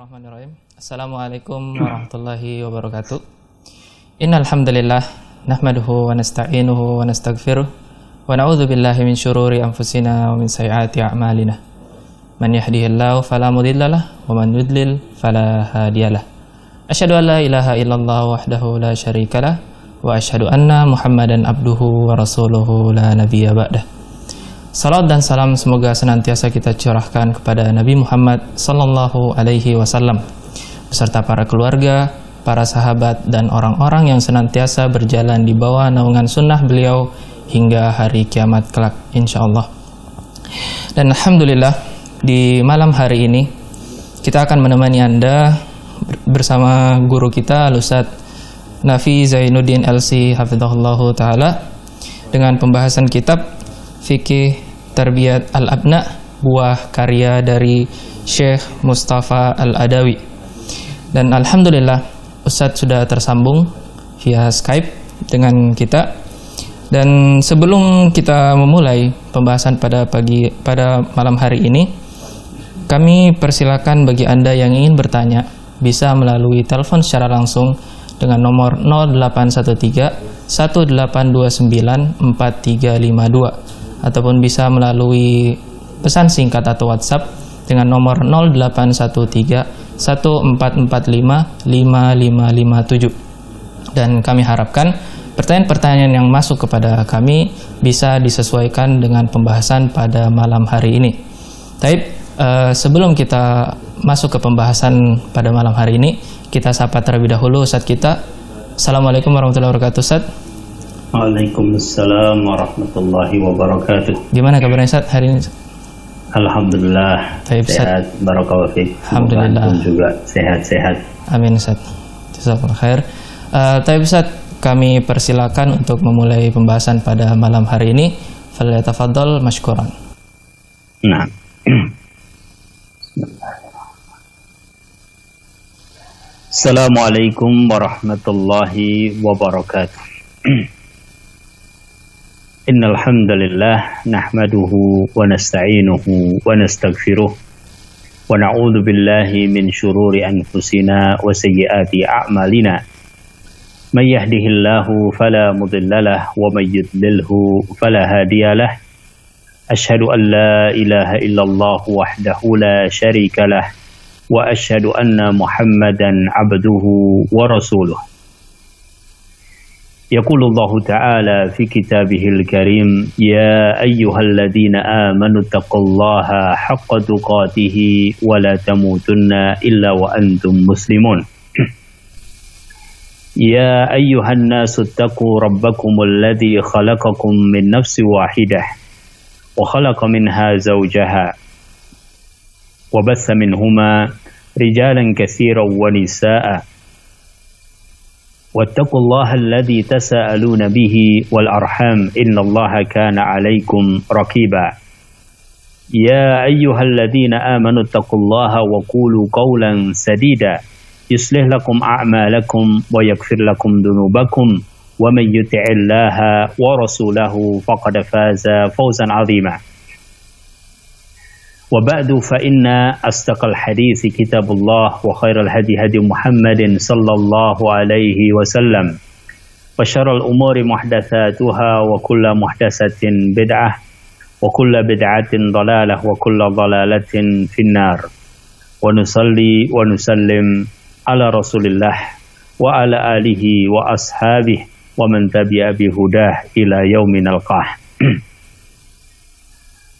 Bismillahirrahmanirrahim. Assalamualaikum warahmatullahi wabarakatuh. Innal hamdalillah nahmaduhu wa nasta'inuhu wa nastaghfiruh wa na'udzu billahi min syururi anfusina wa min sayyiati a'malina. Man yahdihillahu fala mudhillalah wa man yudlil fala hadiyalah. Asyhadu an la ilaha illallah wahdahu la syarikalah wa asyhadu anna Muhammadan abduhu wa rasuluhu la nabiyya ba'dah. Salat dan salam semoga senantiasa kita curahkan kepada Nabi Muhammad sallallahu alaihi wasallam beserta para keluarga, para sahabat dan orang-orang yang senantiasa berjalan di bawah naungan sunnah beliau hingga hari kiamat kelak insyaallah. Dan alhamdulillah di malam hari ini kita akan menemani Anda bersama guru kita Ustadz Nafi Zainuddin LC hafizahullahu taala dengan pembahasan kitab Fikih Tarbiyat Al-Abna, buah karya dari Syekh Mustafa Al-Adawi. Dan alhamdulillah Ustadz sudah tersambung via Skype dengan kita. Dan sebelum kita memulai pembahasan pada malam hari ini, kami persilakan bagi Anda yang ingin bertanya bisa melalui telepon secara langsung dengan nomor 0813 1829 4352 ataupun bisa melalui pesan singkat atau WhatsApp dengan nomor 0813 1445 5557. Dan kami harapkan pertanyaan-pertanyaan yang masuk kepada kami bisa disesuaikan dengan pembahasan pada malam hari ini. Taib, sebelum kita masuk ke pembahasan pada malam hari ini, kita sapa terlebih dahulu Ustadz kita. Assalamualaikum warahmatullahi wabarakatuh Ustadz. Waalaikumsalam warahmatullahi wabarakatuh. Gimana kabarnya Ustadz hari ini? Alhamdulillah, sehat, barakallahu fiik. Alhamdulillah. Juga sehat-sehat. Amin Ustadz. Jazakallahu khair. Taib Ustadz, kami persilakan untuk memulai pembahasan pada malam hari ini. Falyatafaddal mashkuran. Nah. Assalamualaikum warahmatullahi wabarakatuh. Innal hamdalillah nahmaduhu wa nasta'inuhu wa nastaghfiruh wa na'udzu billahi min syururi anfusina wa sayyiati a'malina. May yahdihillahu fala mudhillalah wa may yudlilhu fala hadiyalah. Asyhadu an la ilaha illallah wahdahu la syarikalah wa asyhadu anna Muhammadan abduhu wa rasuluh. يقول الله تعالى في كتابه الكريم يا أيها الذين آمنوا اتقوا الله حق تقاته ولا تموتن إلا وأنتم مسلمون يا أيها الناس اتقوا ربكم الذي خلقكم من نفس واحدة وخلق منها زوجها وبث منهما رجالا كثيرا ونساء واتقوا الله الذي تساءلون به والأرحام إن الله كان عليكم رقيبا يا أيها الذين آمنوا اتقوا الله وقولوا قولا سديدا يصلح لكم أعمالكم ويغفر لكم ذنوبكم ومن يطع الله ورسوله فقد فاز فوزا عظيما وبعد فإن أصدق الحديث كتاب الله وخير الهدي هدي محمد صلى الله عليه وسلم وشر الأمور محدثاتها وكل محدثة بدعة وكل بدعة ضلالة وكل ضلالة في النار ونصلي ونسلم على رسول الله وعلى آله وأصحابه ومن تبع بهداه إلى يوم نلقاه.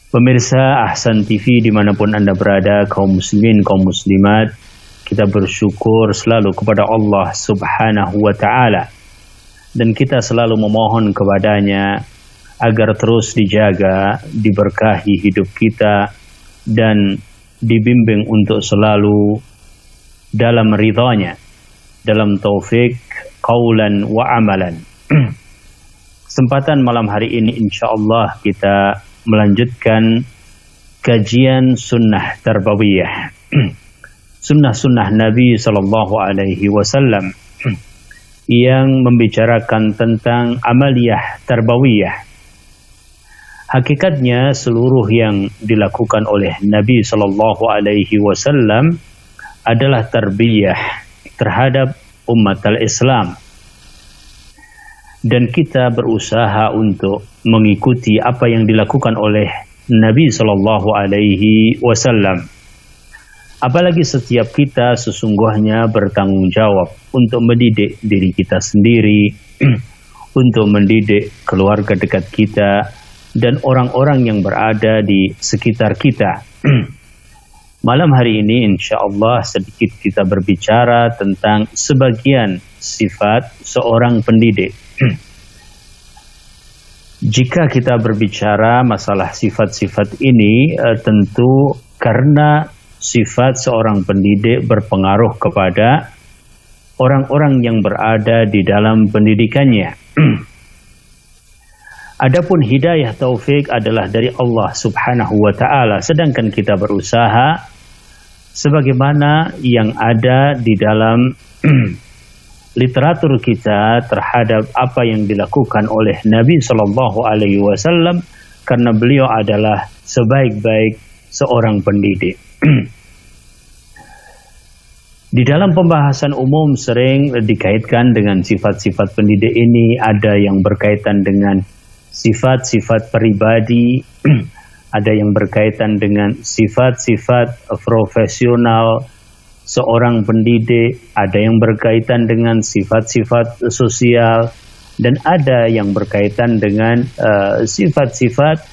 Pemirsa Ahsan TV dimanapun Anda berada, kaum muslimin, kaum muslimat, kita bersyukur selalu kepada Allah subhanahu wa ta'ala. Dan kita selalu memohon kepadanya agar terus dijaga, diberkahi hidup kita, dan dibimbing untuk selalu dalam ridhanya, dalam taufik, qaulan wa amalan. Kesempatan malam hari ini insyaallah kita melanjutkan kajian sunnah tarbawiyah, sunnah-sunnah Nabi Sallallahu Alaihi Wasallam yang membicarakan tentang amaliyah tarbawiyah. Hakikatnya seluruh yang dilakukan oleh Nabi Sallallahu Alaihi Wasallam adalah tarbiyah terhadap umat al-Islam. Dan kita berusaha untuk mengikuti apa yang dilakukan oleh Nabi Shallallahu Alaihi Wasallam. Apalagi setiap kita sesungguhnya bertanggung jawab untuk mendidik diri kita sendiri, untuk mendidik keluarga dekat kita, dan orang-orang yang berada di sekitar kita. Malam hari ini insya Allah sedikit kita berbicara tentang sebagian sifat seorang pendidik. Jika kita berbicara masalah sifat-sifat ini, tentu karena sifat seorang pendidik berpengaruh kepada orang-orang yang berada di dalam pendidikannya. Adapun hidayah taufik adalah dari Allah Subhanahu wa Ta'ala, sedangkan kita berusaha sebagaimana yang ada di dalam literatur kita terhadap apa yang dilakukan oleh Nabi Shallallahu Alaihi Wasallam, karena beliau adalah sebaik-baik seorang pendidik. Di dalam pembahasan umum sering dikaitkan dengan sifat-sifat pendidik ini, ada yang berkaitan dengan sifat-sifat pribadi, ada yang berkaitan dengan sifat-sifat profesional seorang pendidik, ada yang berkaitan dengan sifat-sifat sosial, dan ada yang berkaitan dengan sifat-sifat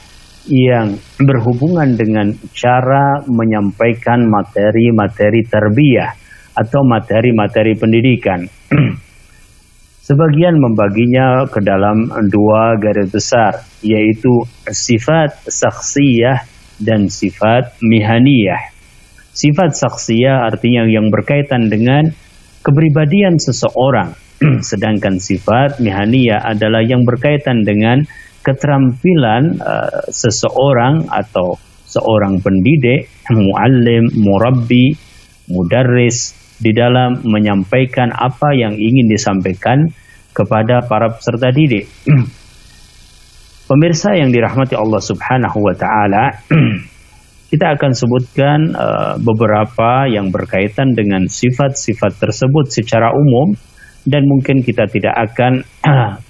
yang berhubungan dengan cara menyampaikan materi-materi tarbiyah atau materi-materi pendidikan. Sebagian membaginya ke dalam dua garis besar, yaitu sifat saksiyah dan sifat mihaniyah. Sifat saksiyah artinya yang berkaitan dengan kepribadian seseorang, sedangkan sifat mihaniyah adalah yang berkaitan dengan keterampilan seseorang atau seorang pendidik, muallim, murabbi, mudarris, di dalam menyampaikan apa yang ingin disampaikan kepada para peserta didik. Pemirsa yang dirahmati Allah Subhanahu wa Ta'ala, kita akan sebutkan beberapa yang berkaitan dengan sifat-sifat tersebut secara umum, dan mungkin kita tidak akan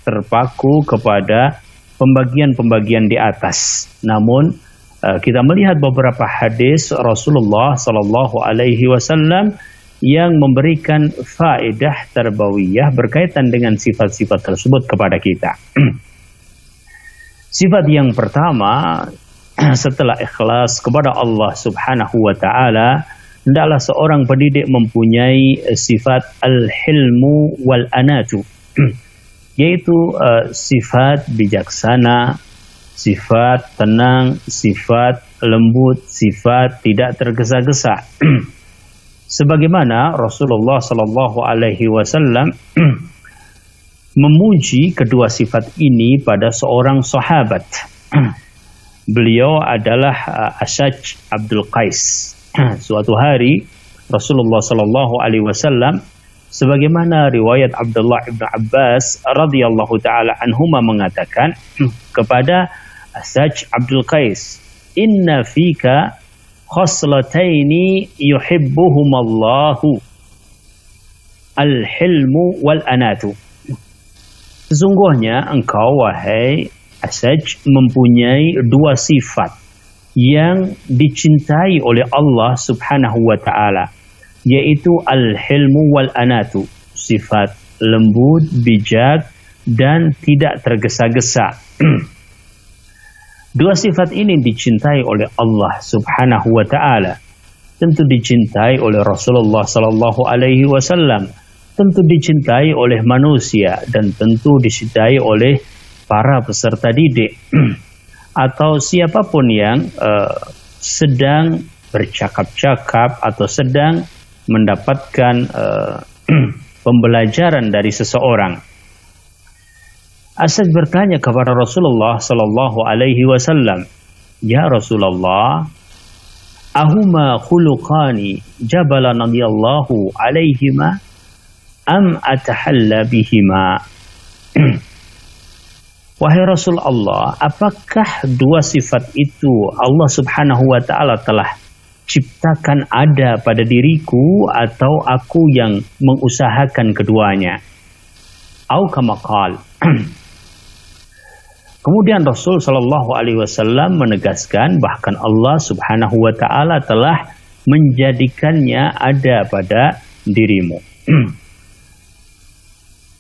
terpaku kepada pembagian-pembagian di atas. Namun kita melihat beberapa hadis Rasulullah Sallallahu Alaihi Wasallam yang memberikan faedah tarbawiyah berkaitan dengan sifat-sifat tersebut kepada kita. Sifat yang pertama, setelah ikhlas kepada Allah Subhanahu wa Ta'ala, hendaklah seorang pendidik mempunyai sifat al-hilmu wal anatu, yaitu sifat bijaksana, sifat tenang, sifat lembut, sifat tidak tergesa-gesa. Sebagaimana Rasulullah Sallallahu Alaihi Wasallam memuji kedua sifat ini pada seorang sahabat. Beliau adalah Ashaj Abdul Qais. Suatu hari Rasulullah Sallallahu Alaihi Wasallam, sebagaimana riwayat Abdullah ibn Abbas radhiyallahu taala anhuma mengatakan kepada Ashaj Abdul Qais, "Inna fika khoslataini yuhibbuhumallahu, al-hilmu wal anatu." Sesungguhnya engkau, wahai Ashaj, mempunyai dua sifat yang dicintai oleh Allah Subhanahu wa Ta'ala, yaitu al-hilmu wal anatu, sifat lembut, bijak, dan tidak tergesa-gesa. Dua sifat ini dicintai oleh Allah Subhanahu wa Ta'ala, tentu dicintai oleh Rasulullah Sallallahu Alaihi Wasallam, tentu dicintai oleh manusia, dan tentu dicintai oleh para peserta didik atau siapapun yang sedang bercakap-cakap atau sedang mendapatkan pembelajaran dari seseorang. Asad bertanya kepada Rasulullah Sallallahu Alaihi Wasallam, "Ya Rasulullah, ahuma khuluqani jabalan radhiyallahu alaihima am atahalla bihima?" Wahai Rasulullah, apakah dua sifat itu Allah Subhanahu wa Ta'ala telah ciptakan ada pada diriku atau aku yang mengusahakan keduanya. Au kama qala. Kemudian Rasul Shallallahu Alaihi Wasallam menegaskan bahkan Allah Subhanahu Wa Taala telah menjadikannya ada pada dirimu.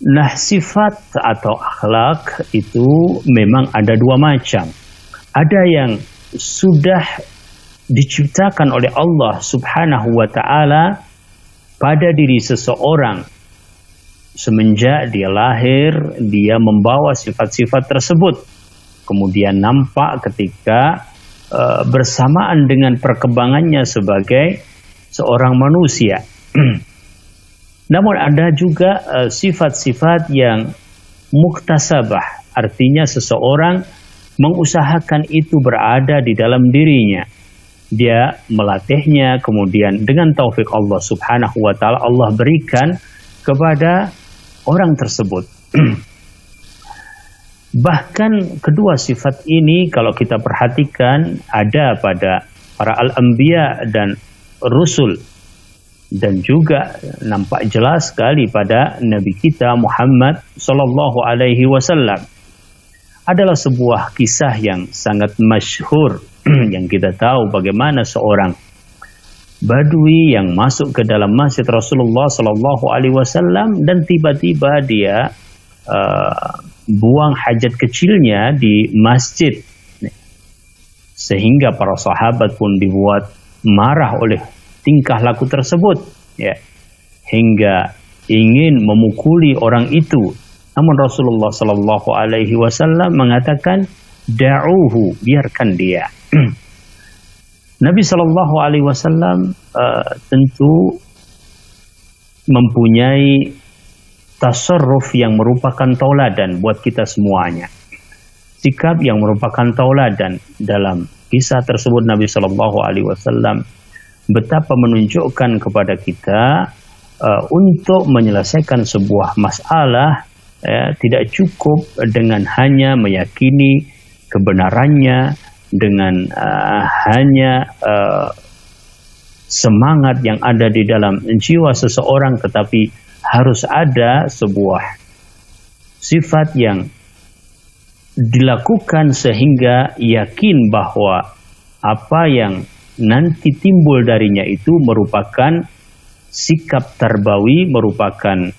Nah, sifat atau akhlak itu memang ada dua macam. Ada yang sudah diciptakan oleh Allah Subhanahu Wa Taala pada diri seseorang. Semenjak dia lahir, dia membawa sifat-sifat tersebut. Kemudian nampak ketika bersamaan dengan perkembangannya sebagai seorang manusia. Namun ada juga sifat-sifat yang muktasabah, artinya seseorang mengusahakan itu berada di dalam dirinya. Dia melatihnya, kemudian dengan taufik Allah Subhanahu Wa Taala Allah berikan kepada orang tersebut. Bahkan kedua sifat ini kalau kita perhatikan ada pada para al-anbiya dan rusul, dan juga nampak jelas sekali pada Nabi kita Muhammad Sallallahu Alaihi Wasallam. Adalah sebuah kisah yang sangat masyhur yang kita tahu bagaimana seorang Badui yang masuk ke dalam masjid Rasulullah Sallallahu Alaihi Wasallam dan tiba-tiba dia buang hajat kecilnya di masjid, sehingga para sahabat pun dibuat marah oleh tingkah laku tersebut, ya, hingga ingin memukuli orang itu. Namun Rasulullah Sallallahu Alaihi Wasallam mengatakan, da'uhu, biarkan dia. Nabi Sallallahu Alaihi Wasallam tentu mempunyai tasarruf yang merupakan tauladan buat kita semuanya. Sikap yang merupakan tauladan dalam kisah tersebut Nabi Sallallahu Alaihi Wasallam betapa menunjukkan kepada kita untuk menyelesaikan sebuah masalah tidak cukup dengan hanya meyakini kebenarannya, dengan hanya semangat yang ada di dalam jiwa seseorang, tetapi harus ada sebuah sifat yang dilakukan sehingga yakin bahwa apa yang nanti timbul darinya itu merupakan sikap tarbawi, merupakan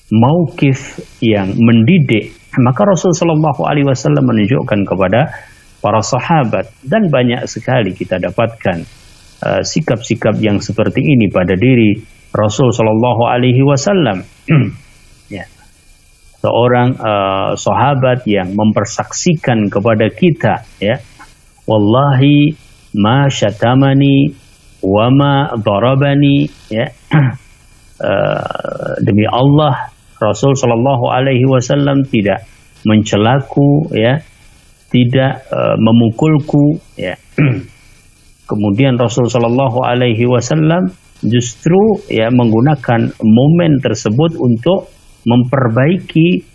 mauqif yang mendidik. Maka Rasulullah Shallallahu Alaihi Wasallam menunjukkan kepada para sahabat, dan banyak sekali kita dapatkan sikap-sikap yang seperti ini pada diri Rasul Shallallahu Alaihi Wasallam. Ya. Seorang sahabat yang mempersaksikan kepada kita, ya, wallahi ma syatamani wa ma darabani, ya. Demi Allah, Rasul Shallallahu Alaihi Wasallam tidak mencelaku, ya, tidak memukulku, ya. Kemudian Rasul Shallallahu Alaihi Wasallam justru ya menggunakan momen tersebut untuk memperbaiki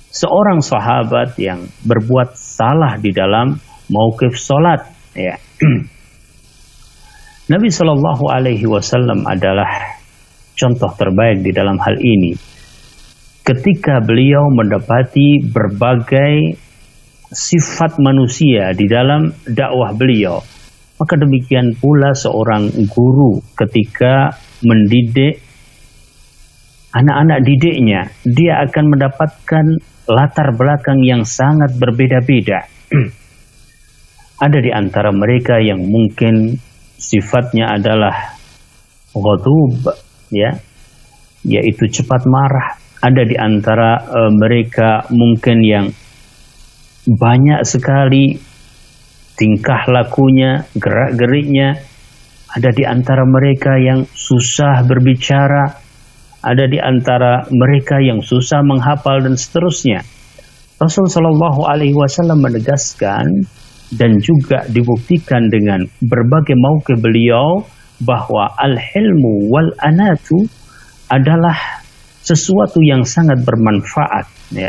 seorang sahabat yang berbuat salah di dalam mauqif salat, ya. Nabi Shallallahu Alaihi Wasallam adalah contoh terbaik di dalam hal ini. Ketika beliau mendapati berbagai sifat manusia di dalam dakwah beliau, maka demikian pula seorang guru ketika mendidik anak-anak didiknya, dia akan mendapatkan latar belakang yang sangat berbeda-beda. Ada di antara mereka yang mungkin sifatnya adalah ghadub, ya, yaitu cepat marah. Ada di antara mereka mungkin yang banyak sekali tingkah lakunya, gerak-geriknya. Ada di antara mereka yang susah berbicara, ada di antara mereka yang susah menghafal, dan seterusnya. Rasulullah Shallallahu Alaihi Wasallam menegaskan dan juga dibuktikan dengan berbagai mauqif beliau bahwa al-hilmu wal anatu adalah sesuatu yang sangat bermanfaat, ya.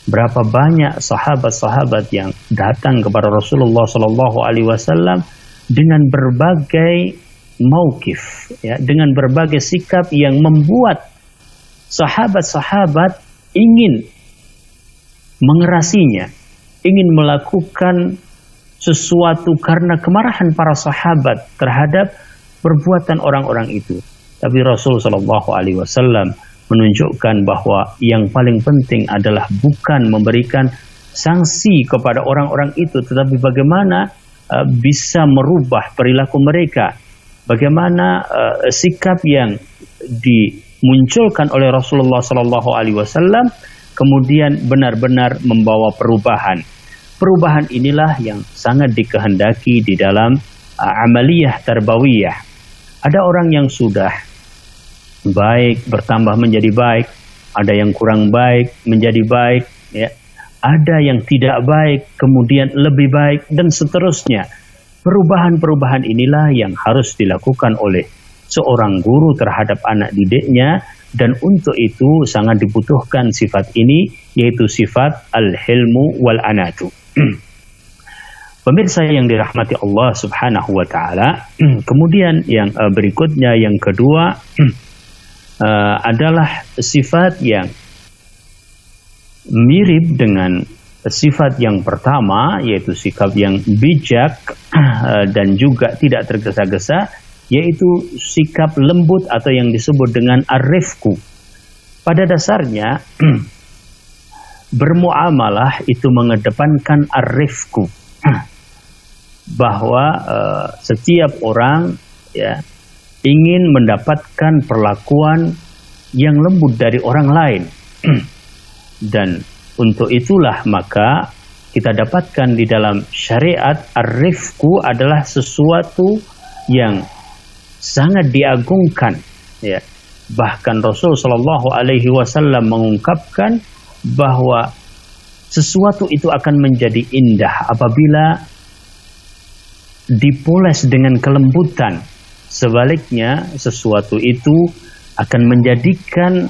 Berapa banyak sahabat-sahabat yang datang kepada Rasulullah Shallallahu Alaihi Wasallam dengan berbagai mauqif, ya, dengan berbagai sikap yang membuat sahabat-sahabat ingin mengerasinya, ingin melakukan sesuatu karena kemarahan para sahabat terhadap perbuatan orang-orang itu. Tapi Rasul Shallallahu Alaihi Wasallam menunjukkan bahwa yang paling penting adalah bukan memberikan sanksi kepada orang-orang itu, tetapi bagaimana bisa merubah perilaku mereka, bagaimana sikap yang dimunculkan oleh Rasulullah Shallallahu Alaihi Wasallam kemudian benar-benar membawa perubahan. Perubahan inilah yang sangat dikehendaki di dalam amaliyah tarbawiyah. Ada orang yang sudah baik bertambah menjadi baik, ada yang kurang baik menjadi baik, ya. Ada yang tidak baik kemudian lebih baik, dan seterusnya. Perubahan-perubahan inilah yang harus dilakukan oleh seorang guru terhadap anak didiknya, dan untuk itu sangat dibutuhkan sifat ini, yaitu sifat al-hilmu wal-anatu. Pemirsa yang dirahmati Allah Subhanahu wa taala, kemudian yang berikutnya, yang kedua adalah sifat yang mirip dengan sifat yang pertama, yaitu sikap yang bijak dan juga tidak tergesa-gesa, yaitu sikap lembut atau yang disebut dengan ar-rifqu. Pada dasarnya bermuamalah itu mengedepankan ar-rifqu, bahwa setiap orang, ya, ingin mendapatkan perlakuan yang lembut dari orang lain. Dan untuk itulah maka kita dapatkan di dalam syariat ar-rifqu adalah sesuatu yang sangat diagungkan, ya. Bahkan Rasul Shallallahu Alaihi Wasallam mengungkapkan bahwa sesuatu itu akan menjadi indah apabila dipoles dengan kelembutan. Sebaliknya, sesuatu itu akan menjadikan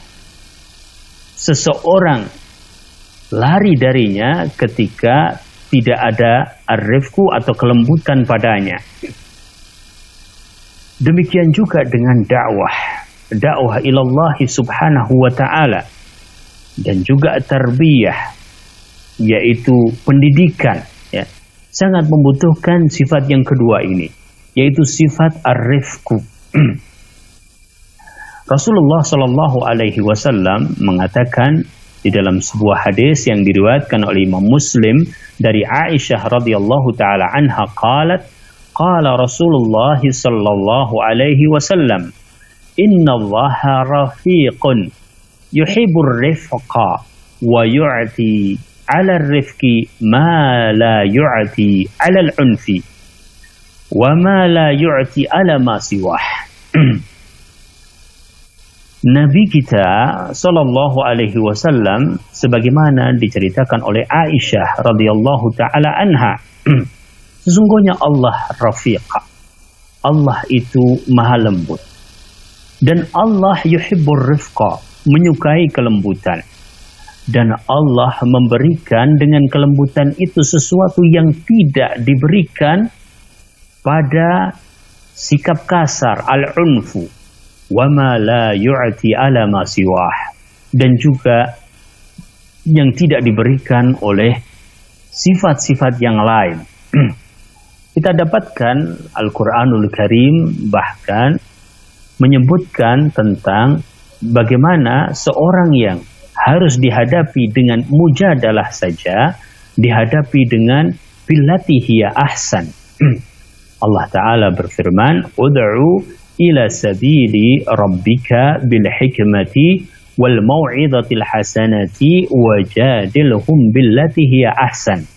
seseorang lari darinya ketika tidak ada ar-rifqu atau kelembutan padanya. Demikian juga dengan dakwah ilallah subhanahu wa ta'ala, dan juga tarbiyah, yaitu pendidikan, ya, sangat membutuhkan sifat yang kedua ini, yaitu sifat ar-rifqu. Rasulullah Shallallahu Alaihi Wasallam mengatakan di dalam sebuah hadis yang diriwayatkan oleh Imam Muslim dari Aisyah radhiyallahu taala anha, qala Rasulullah sallallahu alaihi wasallam, innallaha rafiqun yuhibbur rifqa wa yu'ti 'ala ar-rifqi ma la yu'ti 'ala al-'unfi wa ma la yu'ti 'ala ma siwah. Nabi kita sallallahu alaihi wasallam, sebagaimana diceritakan oleh Aisyah radhiyallahu taala anha, sesungguhnya Allah rafiqa, Allah itu maha lembut, dan Allah yuhibbur rifqa, menyukai kelembutan, dan Allah memberikan dengan kelembutan itu sesuatu yang tidak diberikan pada sikap kasar, al-unfu, wa ma la yu'ti ala ma siwah, dan juga yang tidak diberikan oleh sifat-sifat yang lain. Kita dapatkan Al-Quranul Karim bahkan menyebutkan tentang bagaimana seorang yang harus dihadapi dengan mujadalah saja dihadapi dengan billati hiya ahsan. Allah Ta'ala berfirman, ud'u ila sabili rabbika bil hikmati wal mau'izatil hasanati wajadilhum billati hiya ahsan.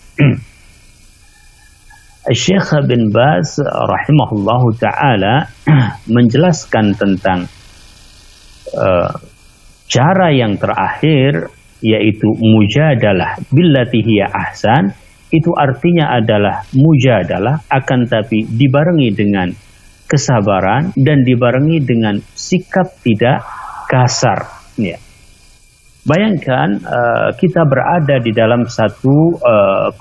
Syekh bin Baz rahimahullahu ta'ala menjelaskan tentang cara yang terakhir, yaitu mujadalah billati hiya ahsan. Itu artinya adalah mujadalah, akan tapi dibarengi dengan kesabaran dan dibarengi dengan sikap tidak kasar, ya. Bayangkan kita berada di dalam satu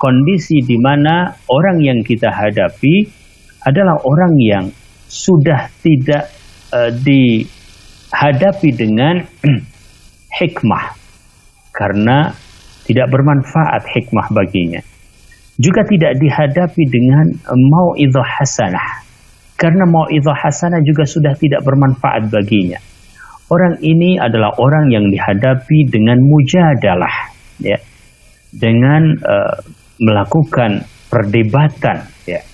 kondisi di mana orang yang kita hadapi adalah orang yang sudah tidak dihadapi dengan hikmah karena tidak bermanfaat hikmah baginya. Juga tidak dihadapi dengan mau'izah hasanah karena mau'izah hasanah juga sudah tidak bermanfaat baginya. Orang ini adalah orang yang dihadapi dengan mujadalah, ya, dengan melakukan perdebatan, ya.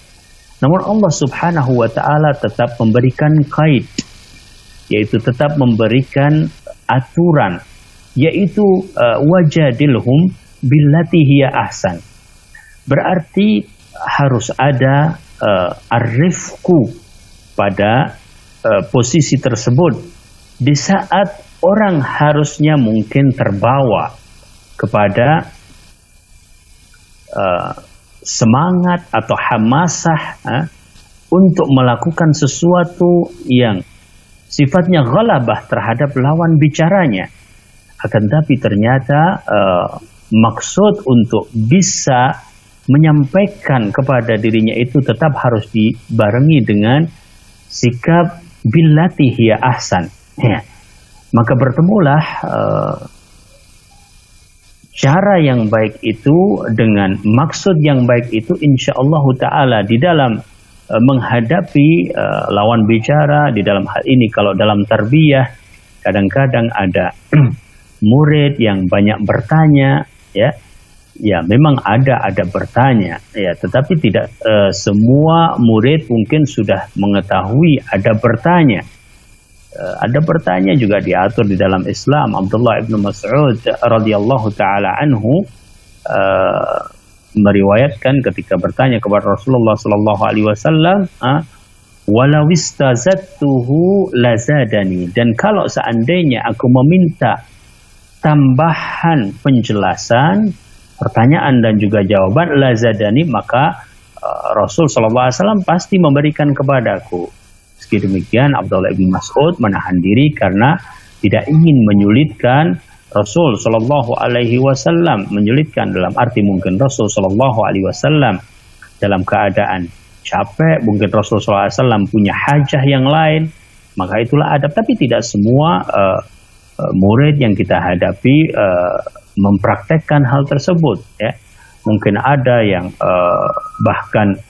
Namun Allah Subhanahu wa taala tetap memberikan qaid, yaitu tetap memberikan aturan, yaitu wajadilhum billati hiya ahsan. Berarti harus ada ar-rifqu pada posisi tersebut di saat orang harusnya mungkin terbawa kepada semangat atau hamasah untuk melakukan sesuatu yang sifatnya ghalabah terhadap lawan bicaranya. Akan tapi ternyata maksud untuk bisa menyampaikan kepada dirinya itu tetap harus dibarengi dengan sikap billati hiya ahsan, ya. Maka bertemulah cara yang baik itu dengan maksud yang baik itu, insyaallah ta'ala di dalam menghadapi lawan bicara. Di dalam hal ini kalau dalam tarbiyah kadang-kadang ada murid yang banyak bertanya, ya memang ada bertanya, ya, tetapi tidak semua murid mungkin sudah mengetahui ada bertanya. Ada bertanya juga diatur di dalam Islam. Abdullah ibn Mas'ud radhiyallahu taala anhu meriwayatkan ketika bertanya kepada Rasulullah sallallahu alaihi wasallam, walau istazattuhu lazadani, dan kalau seandainya aku meminta tambahan penjelasan pertanyaan dan juga jawaban, lazadani, maka Rasul sallallahu alaihi wasallam pasti memberikan kepadaku. Meski demikian Abdullah bin Mas'ud menahan diri karena tidak ingin menyulitkan Rasul sallallahu alaihi wasallam, menyulitkan dalam arti mungkin Rasul sallallahu alaihi wasallam dalam keadaan capek, mungkin Rasul sallallahu alaihi wasallam punya hajah yang lain, maka itulah adab. Tapi tidak semua murid yang kita hadapi mempraktekkan hal tersebut, ya. Mungkin ada yang bahkan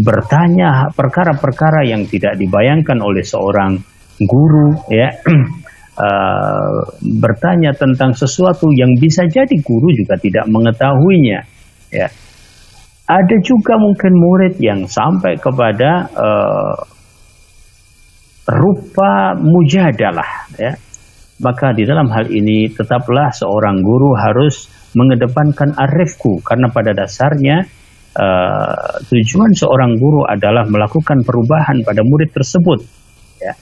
bertanya perkara-perkara yang tidak dibayangkan oleh seorang guru, ya. Bertanya tentang sesuatu yang bisa jadi guru juga tidak mengetahuinya, ya. Ada juga mungkin murid yang sampai kepada rupa mujadalah, ya. Maka di dalam hal ini tetaplah seorang guru harus mengedepankan ar-rifqu, karena pada dasarnya tujuan seorang guru adalah melakukan perubahan pada murid tersebut, ya.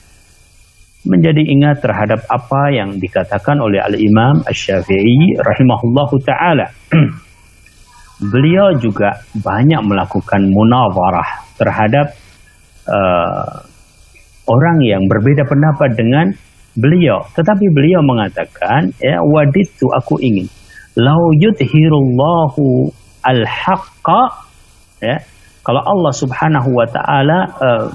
Menjadi ingat terhadap apa yang dikatakan oleh Al-Imam Asy-Syafi'i rahimahullahu ta'ala. Beliau juga banyak melakukan munadharah terhadap orang yang berbeda pendapat dengan beliau, tetapi beliau mengatakan, ya, waditu, aku ingin, lau yudhirullahu al-haqqa, ya, kalau Allah Subhanahu wa taala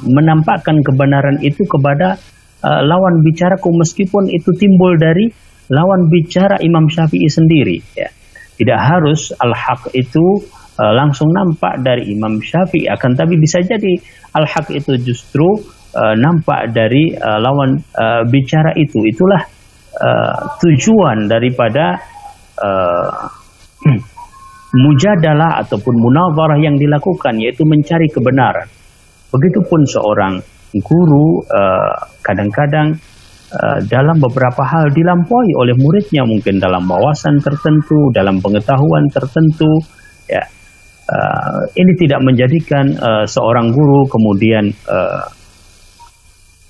menampakkan kebenaran itu kepada lawan bicaraku, meskipun itu timbul dari lawan bicara Imam Syafi'i sendiri, ya. Tidak harus al-haq itu langsung nampak dari Imam Syafi'i, akan tapi bisa jadi al-haq itu justru nampak dari lawan bicara itu. Itulah tujuan daripada mujadalah ataupun munadharah yang dilakukan, yaitu mencari kebenaran. Begitupun seorang guru kadang-kadang dalam beberapa hal dilampaui oleh muridnya, mungkin dalam wawasan tertentu, dalam pengetahuan tertentu, ya. Ini tidak menjadikan seorang guru kemudian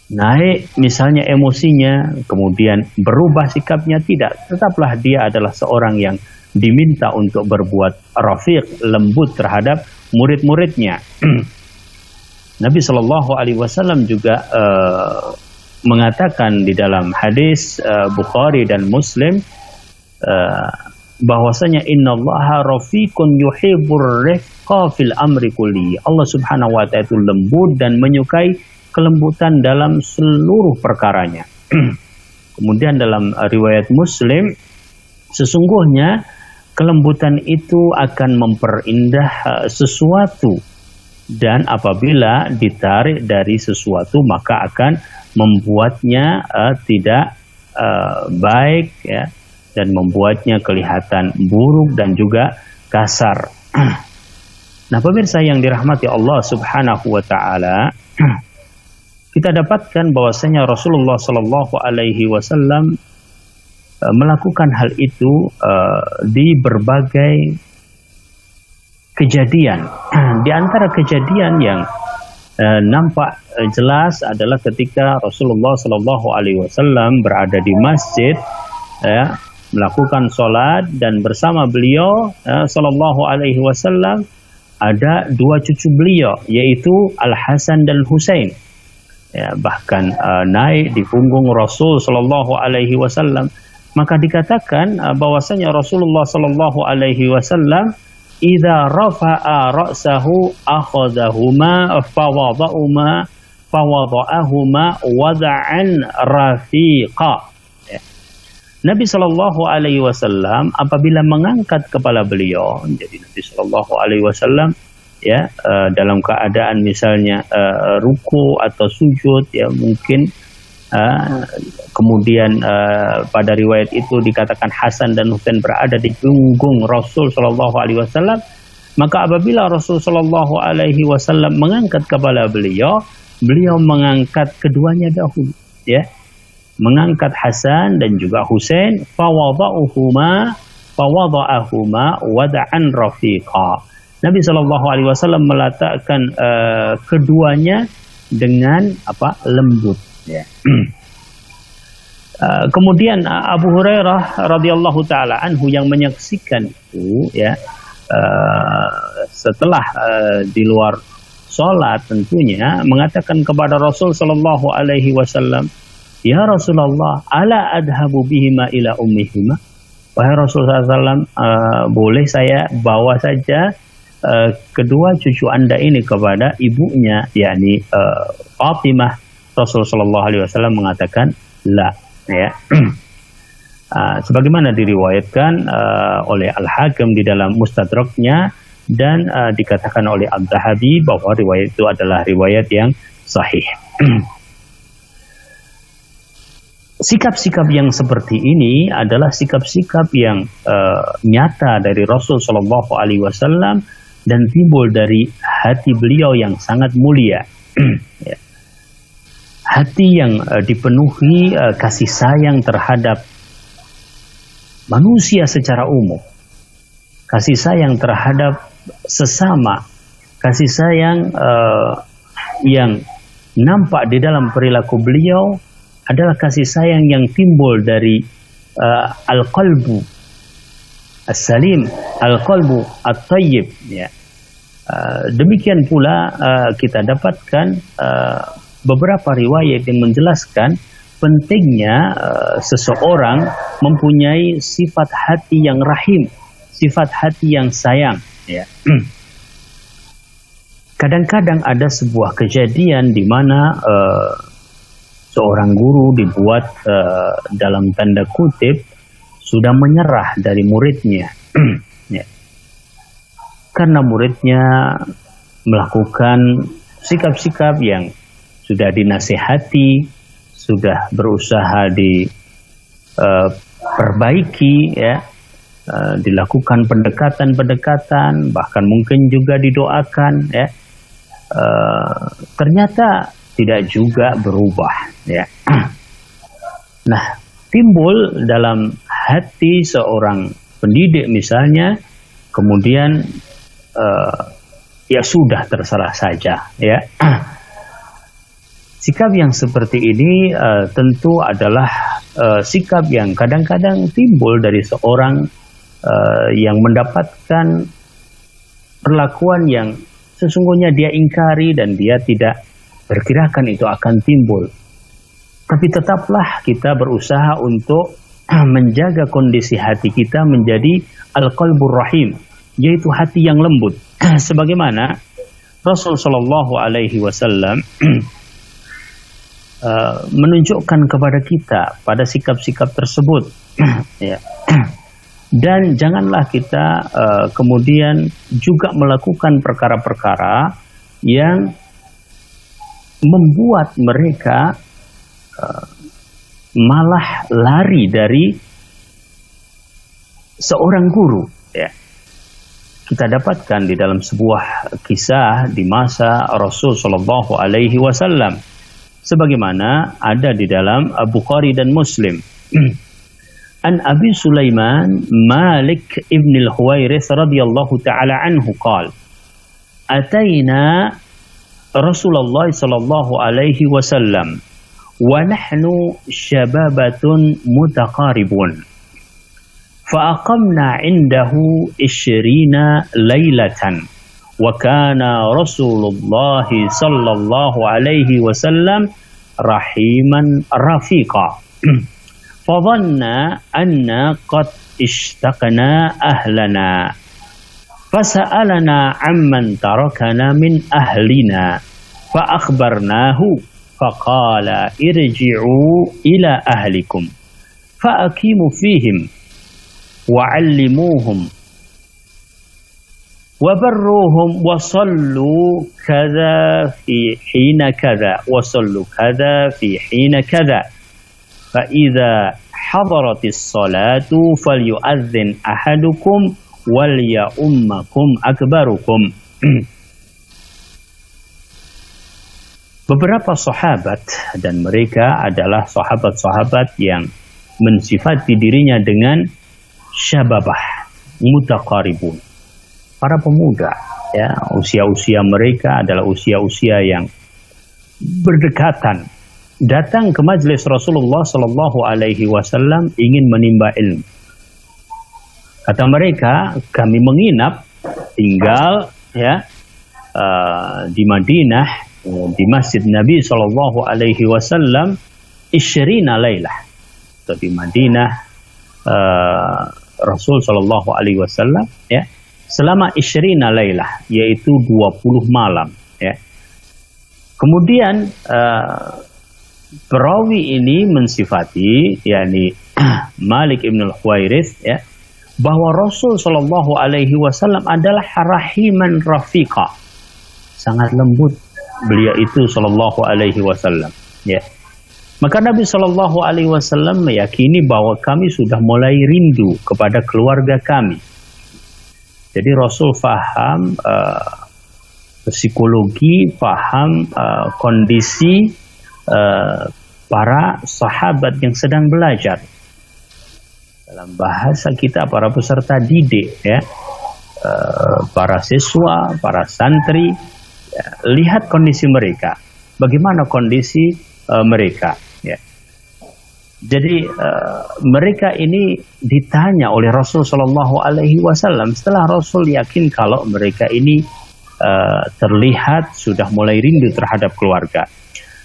naik misalnya emosinya, kemudian berubah sikapnya, tidak. Tetaplah dia adalah seorang yang diminta untuk berbuat rafiq, lembut terhadap murid-muridnya. Nabi Shallallahu Alaihi Wasallam juga mengatakan di dalam hadis Bukhari dan Muslim, bahwasanya innallaha rafiqun yuhibbur rifqa fil amri kulli. Allah Subhanahu wa taala itu lembut dan menyukai kelembutan dalam seluruh perkaranya. Kemudian dalam riwayat Muslim, sesungguhnya kelembutan itu akan memperindah sesuatu, dan apabila ditarik dari sesuatu maka akan membuatnya tidak baik, ya, dan membuatnya kelihatan buruk dan juga kasar. Nah, pemirsa yang dirahmati Allah Subhanahu wa taala, kita dapatkan bahwasanya Rasulullah Shallallahu alaihi wasallam melakukan hal itu di berbagai kejadian. Di antara kejadian yang nampak jelas adalah ketika Rasulullah Shallallahu alaihi wasallam berada di masjid, ya, melakukan sholat, dan bersama beliau Shallallahu alaihi wasallam ada dua cucu beliau, yaitu Al Hasan dan Husain. Ya, bahkan naik di punggung Rasul Shallallahu alaihi wasallam. Maka dikatakan bahwasanya Rasulullah Shallallahu alaihi wasallam idza rafa'a ra'sahu akhadhahuma fawada'ahuma wada'an rafiqa. Ya. Nabi Shallallahu alaihi wasallam apabila mengangkat kepala beliau, jadi Nabi Shallallahu alaihi wasallam, ya, dalam keadaan misalnya ruku atau sujud, ya, mungkin kemudian pada riwayat itu dikatakan Hasan dan Husain berada di punggung Rasul Shallallahu alaihi wasallam. Maka apabila Rasul Shallallahu alaihi wasallam mengangkat kepala beliau, beliau mengangkat keduanya dahulu, ya, mengangkat Hasan dan juga Husain, fawada'ahuma wada'an rafiqa. Nabi Shallallahu alaihi wasallam meletakkan keduanya dengan lembut, ya. Kemudian Abu Hurairah radhiyallahu taala anhu yang menyaksikan itu, ya, setelah di luar sholat tentunya mengatakan kepada Rasul Shallallahu alaihi wasallam, ya Rasulullah, ala adhabu bihima ila ummihima. Wahai Rasulullah SAW, boleh saya bawa saja kedua cucu Anda ini kepada ibunya, yakni Fatimah. Rasul Shallallahu alaihi wasallam mengatakan la, ya. Sebagaimana diriwayatkan oleh Al-Hakim di dalam Mustadraknya, dan dikatakan oleh Al-Zahabi bahwa riwayat itu adalah riwayat yang sahih. Sikap-sikap yang seperti ini adalah sikap-sikap yang nyata dari Rasul Shallallahu alaihi wasallam dan timbul dari hati beliau yang sangat mulia. Ya. Hati yang dipenuhi kasih sayang terhadap manusia secara umum, kasih sayang terhadap sesama, kasih sayang yang nampak di dalam perilaku beliau adalah kasih sayang yang timbul dari al-qalbu as-salim, al-qalbu at-tayyib, ya. Demikian pula kita dapatkan beberapa riwayat yang menjelaskan pentingnya seseorang mempunyai sifat hati yang rahim, sifat hati yang sayang, ya. Kadang-kadang ada sebuah kejadian di mana seorang guru dibuat dalam tanda kutip sudah menyerah dari muridnya, ya. Karena muridnya melakukan sikap-sikap yang sudah dinasihati, sudah berusaha diperbaiki, ya, dilakukan pendekatan-pendekatan, bahkan mungkin juga didoakan, ya. Ternyata tidak juga berubah, ya. Nah, timbul dalam hati seorang pendidik misalnya, kemudian ya sudah, terserah saja, ya. Sikap yang seperti ini tentu adalah sikap yang kadang-kadang timbul dari seorang yang mendapatkan perlakuan yang sesungguhnya dia ingkari dan dia tidak perkirakan itu akan timbul. Tapi tetaplah kita berusaha untuk menjaga kondisi hati kita menjadi al-qalbur rahim, yaitu hati yang lembut. Sebagaimana Rasul Shallallahu Alaihi Wasallam menunjukkan kepada kita pada sikap-sikap tersebut. Ya. Dan janganlah kita kemudian juga melakukan perkara-perkara yang membuat mereka malah lari dari seorang guru. Ya. Kita dapatkan di dalam sebuah kisah di masa Rasul Shallallahu Alaihi Wasallam, sebagaimana ada di dalam Bukhari dan Muslim. An Abi Sulaiman Malik ibn al-Huwairith radhiyallahu ta'ala anhu qala Atayna Rasulullah sallallahu alaihi wasallam wa nahnu shababatun mutaqaribun fa aqamna 'indahu 20 laylatan wa kana Rasulullah sallallahu alaihi wasallam rahiman rafiqa فظن أن قد اشتقنا أهلنا فسألنا عمن تركنا من أهلنا فأخبرناه فقال ارجعوا إلى أهلكم فأقيموا فيهم وعلموهم وبروهم وصلوا كذا في حين كذا وصلوا كذا في حين كذا فإذا حضرت الصلاة فليؤذن أحدكم وليؤمكم أكبركم. Beberapa sahabat, dan mereka adalah sahabat-sahabat yang mensifati dirinya dengan syababah, mutaqaribun, para pemuda, ya, usia-usia mereka adalah usia-usia yang berdekatan, datang ke majelis Rasulullah Sallallahu Alaihi Wasallam ingin menimba ilmu. Kata mereka, kami menginap, tinggal, ya, di Madinah, di Masjid Nabi Sallallahu Alaihi Wasallam, 20 lailah. Atau di Madinah Rasul Sallallahu Alaihi Wasallam, ya, selama 20 lailah, yaitu 20 malam, ya. Kemudian perawi ini mensifati, yakni Malik ibn al-Huwairith, ya, bahwa Rasul Shallallahu Alaihi Wasallam adalah rahiman rafiqa, sangat lembut beliau itu Shallallahu Alaihi Wasallam, ya. Maka Nabi Shallallahu Alaihi Wasallam meyakini bahwa kami sudah mulai rindu kepada keluarga kami. Jadi Rasul faham psikologi, faham kondisi para sahabat yang sedang belajar. Dalam bahasa kita, para peserta didik, ya, para siswa, para santri, ya, lihat kondisi mereka, bagaimana kondisi mereka, ya. Jadi mereka ini ditanya oleh Rasul Shallallahu Alaihi Wasallam setelah Rasul yakin kalau mereka ini terlihat sudah mulai rindu terhadap keluarga.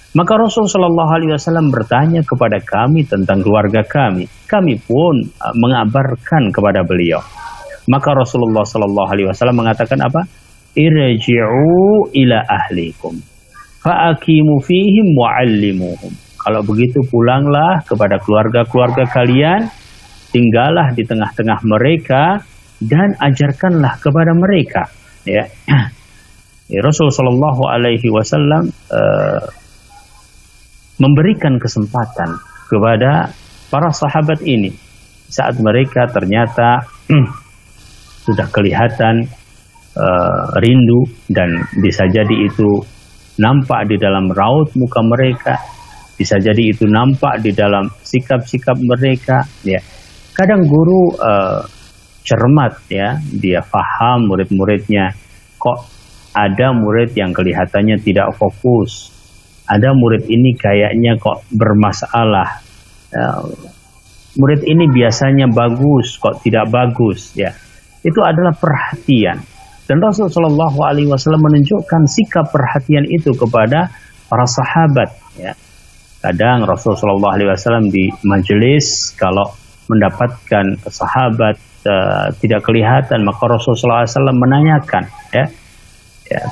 Maka Rasul Shallallahu Alaihi Wasallam bertanya kepada kami tentang keluarga kami. Kami pun mengabarkan kepada beliau. Maka Rasulullah Shallallahu Alaihi Wasallam mengatakan apa? Irji'u ila ahlikum, fa'akimu fihim wa'allimuhum. Kalau begitu pulanglah kepada keluarga-keluarga kalian, tinggallah di tengah-tengah mereka dan ajarkanlah kepada mereka. Ya, Rasul Shallallahu Alaihi Wasallam memberikan kesempatan kepada para sahabat ini saat mereka ternyata sudah kelihatan rindu, dan bisa jadi itu nampak di dalam raut muka mereka, bisa jadi itu nampak di dalam sikap-sikap mereka, ya. Kadang guru cermat, ya, dia paham murid-muridnya. Kok ada murid yang kelihatannya tidak fokus, ada murid ini kayaknya kok bermasalah, murid ini biasanya bagus kok tidak bagus, ya. Itu adalah perhatian, dan Rasulullah Shallallahu Alaihi Wasallam menunjukkan sikap perhatian itu kepada para sahabat, ya. Kadang Rasulullah Shallallahu Alaihi Wasallam di majelis, kalau mendapatkan sahabat tidak kelihatan, maka Rasulullah SAW menanyakan, ya,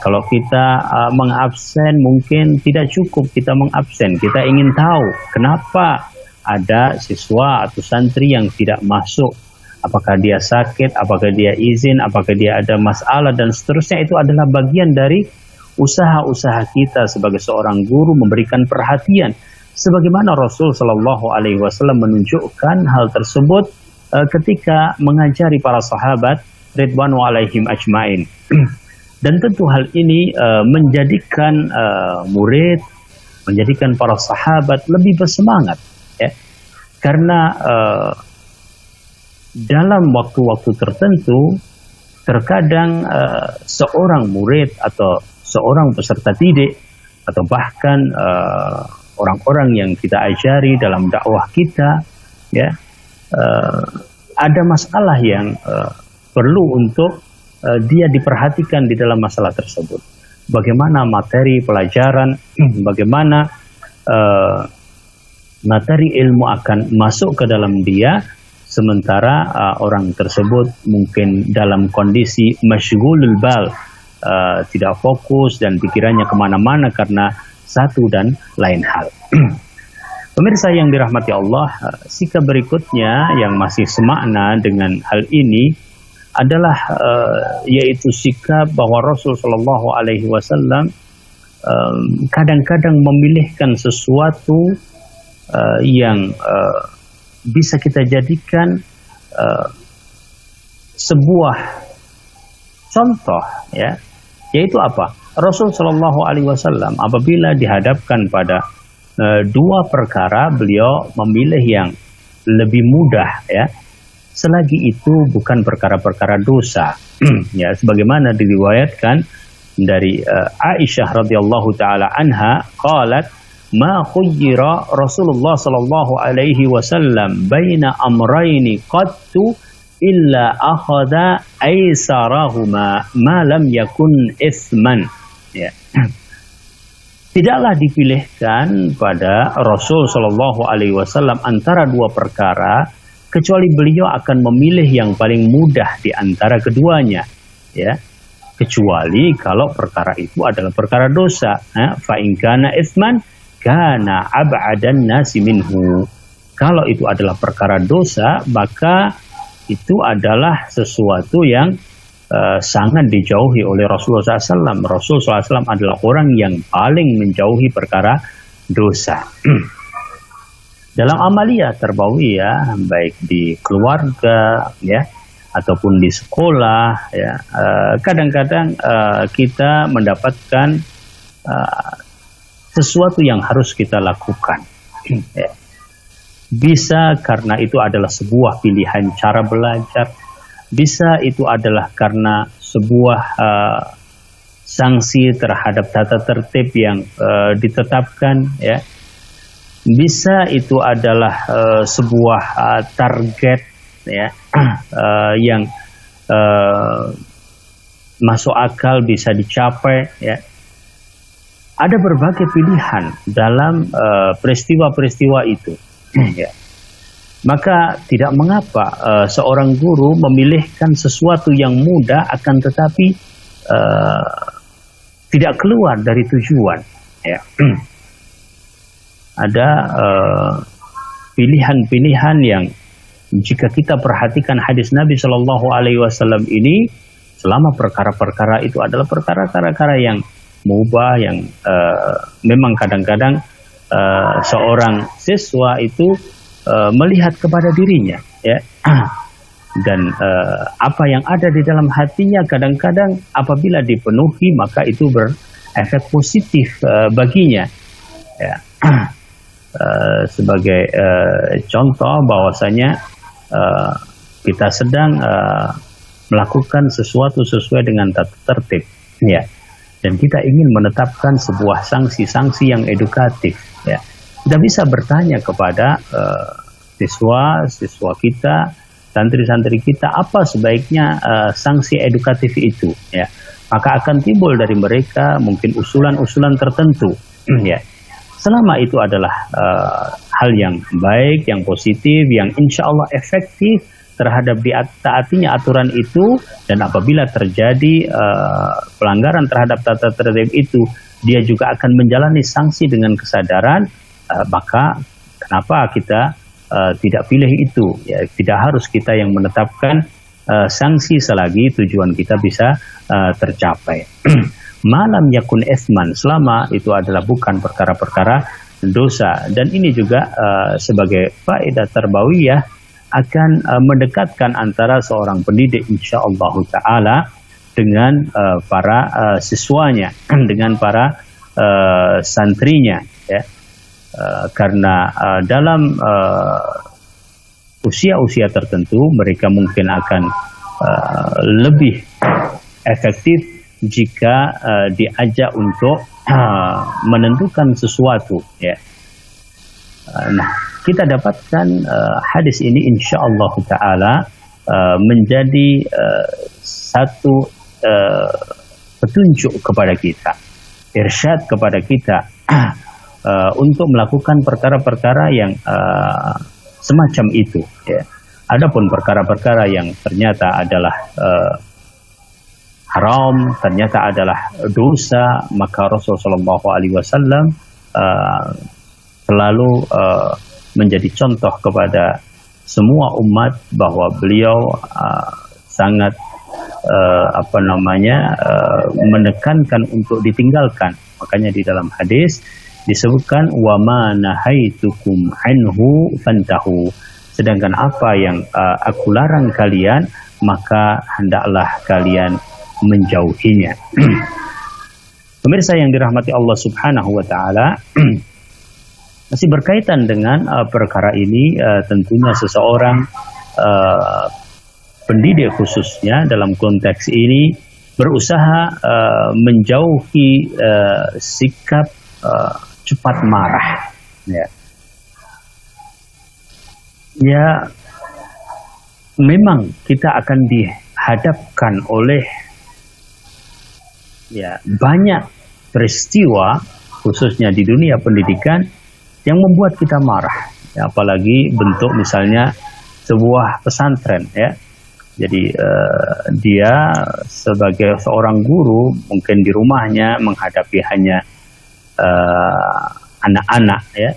kalau kita mengabsen mungkin tidak cukup kita mengabsen, kita ingin tahu kenapa ada siswa atau santri yang tidak masuk, apakah dia sakit, apakah dia izin, apakah dia ada masalah dan seterusnya. Itu adalah bagian dari usaha-usaha kita sebagai seorang guru memberikan perhatian, sebagaimana Rasul Shallallahu Alaihi Wasallam menunjukkan hal tersebut ketika mengajari para sahabat ridwanu alaihim ajmain. Dan tentu hal ini menjadikan murid, menjadikan para sahabat lebih bersemangat, ya, karena dalam waktu-waktu tertentu terkadang seorang murid atau seorang peserta didik atau bahkan orang-orang yang kita ajari dalam dakwah kita, ya, ada masalah yang perlu untuk dia diperhatikan di dalam masalah tersebut. Bagaimana materi pelajaran, bagaimana materi ilmu akan masuk ke dalam dia, sementara orang tersebut mungkin dalam kondisi masyghulul bal, tidak fokus dan pikirannya kemana-mana karena satu dan lain hal. Pemirsa yang dirahmati Allah, sikap berikutnya yang masih semakna dengan hal ini adalah yaitu sikap bahwa Rasul Shallallahu Alaihi Wasallam kadang-kadang memilihkan sesuatu yang bisa kita jadikan sebuah contoh, ya, yaitu apa? Rasul Shallallahu Alaihi Wasallam apabila dihadapkan pada dua perkara, beliau memilih yang lebih mudah, ya, selagi itu bukan perkara-perkara dosa. Ya, sebagaimana diriwayatkan dari Aisyah radhiyallahu taala anha, qalat ma khuyyira Rasulullah sallallahu alaihi wasallam baina amrayni qattu illa akhadha aisarahuma ma lam yakun isman. Ya. Tidaklah dipilihkan pada Rasul sallallahu alaihi wasallam antara dua perkara kecuali beliau akan memilih yang paling mudah di antara keduanya, ya, kecuali kalau perkara itu adalah perkara dosa. Fa in kana itsman kana ab'adan nasi minhu. Kalau itu adalah perkara dosa, maka itu adalah sesuatu yang sangat dijauhi oleh Rasulullah SAW. Rasulullah SAW adalah orang yang paling menjauhi perkara dosa. Dalam amalia tarbawiyah, baik di keluarga, ya, ataupun di sekolah, ya, kadang-kadang kita mendapatkan sesuatu yang harus kita lakukan. Ya. Bisa karena itu adalah sebuah pilihan cara belajar, bisa itu adalah karena sebuah sanksi terhadap tata tertib yang ditetapkan, ya. Bisa itu adalah sebuah target, ya, yang masuk akal bisa dicapai, ya. Ada berbagai pilihan dalam peristiwa-peristiwa itu, ya. Maka tidak mengapa seorang guru memilihkan sesuatu yang mudah akan tetapi tidak keluar dari tujuan, ya. Ada pilihan-pilihan yang jika kita perhatikan hadis Nabi Shallallahu Alaihi Wasallam ini, selama perkara-perkara itu adalah perkara-perkara yang mubah, yang memang kadang-kadang seorang siswa itu melihat kepada dirinya, ya, dan apa yang ada di dalam hatinya kadang-kadang apabila dipenuhi maka itu berefek positif baginya, ya. Sebagai contoh bahwasanya kita sedang melakukan sesuatu sesuai dengan tata tertib, ya, dan kita ingin menetapkan sebuah sanksi-sanksi yang edukatif, ya. Kita bisa bertanya kepada siswa kita, santri-santri kita, apa sebaiknya sanksi edukatif itu, ya. Maka akan timbul dari mereka mungkin usulan-usulan tertentu, ya. selama itu adalah hal yang baik, yang positif, yang insya Allah efektif terhadap ditaatinya aturan itu, dan apabila terjadi pelanggaran terhadap tata tertib itu, dia juga akan menjalani sanksi dengan kesadaran, maka kenapa kita tidak pilih itu? Ya, tidak harus kita yang menetapkan sanksi selagi tujuan kita bisa tercapai. Malam yakun esman, selama itu adalah bukan perkara-perkara dosa. Dan ini juga sebagai faedah tarbawiyah akan mendekatkan antara seorang pendidik insyaallah ta'ala dengan para siswanya, dengan para santrinya, ya. Karena dalam usia-usia tertentu mereka mungkin akan lebih efektif jika diajak untuk menentukan sesuatu, ya. Nah, kita dapatkan hadis ini insyaallah ta'ala menjadi satu petunjuk kepada kita, irsyad kepada kita untuk melakukan perkara-perkara yang semacam itu, ya. Adapun perkara-perkara yang ternyata adalah haram, ternyata adalah dosa, maka Rasulullah SAW selalu menjadi contoh kepada semua umat bahwa beliau sangat menekankan untuk ditinggalkan. Makanya di dalam hadis disebutkan wa ma nahaitukum anhu fantahu, sedangkan apa yang aku larang kalian maka hendaklah kalian menjauhinya. Pemirsa yang dirahmati Allah Subhanahu wa taala, masih berkaitan dengan perkara ini, tentunya seseorang pendidik khususnya dalam konteks ini berusaha menjauhi sikap cepat marah, ya. Ya, memang kita akan dihadapkan oleh banyak peristiwa khususnya di dunia pendidikan yang membuat kita marah, ya, apalagi bentuk misalnya sebuah pesantren, ya. Jadi dia sebagai seorang guru mungkin di rumahnya menghadapi hanya anak-anak, ya.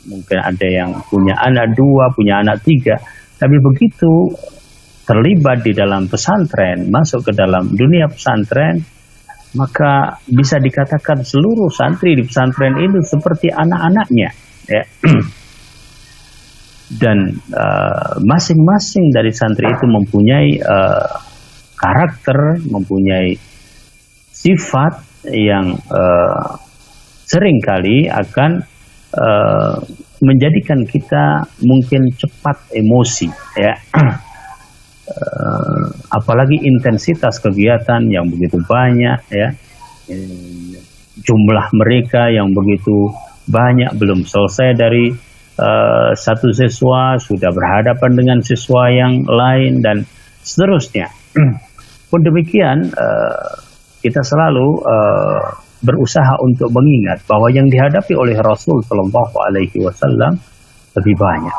Mungkin ada yang punya anak 2, punya anak 3, tapi begitu terlibat di dalam pesantren, masuk ke dalam dunia pesantren, maka bisa dikatakan seluruh santri di pesantren itu seperti anak-anaknya, ya. Dan masing-masing dari santri itu mempunyai karakter, mempunyai sifat yang seringkali akan menjadikan kita mungkin cepat emosi, ya. Apalagi intensitas kegiatan yang begitu banyak, ya. Jumlah mereka yang begitu banyak, belum selesai dari satu siswa sudah berhadapan dengan siswa yang lain dan seterusnya. Pun demikian, kita selalu berusaha untuk mengingat bahwa yang dihadapi oleh Rasul Shallallahu Alaihi Wasallam lebih banyak.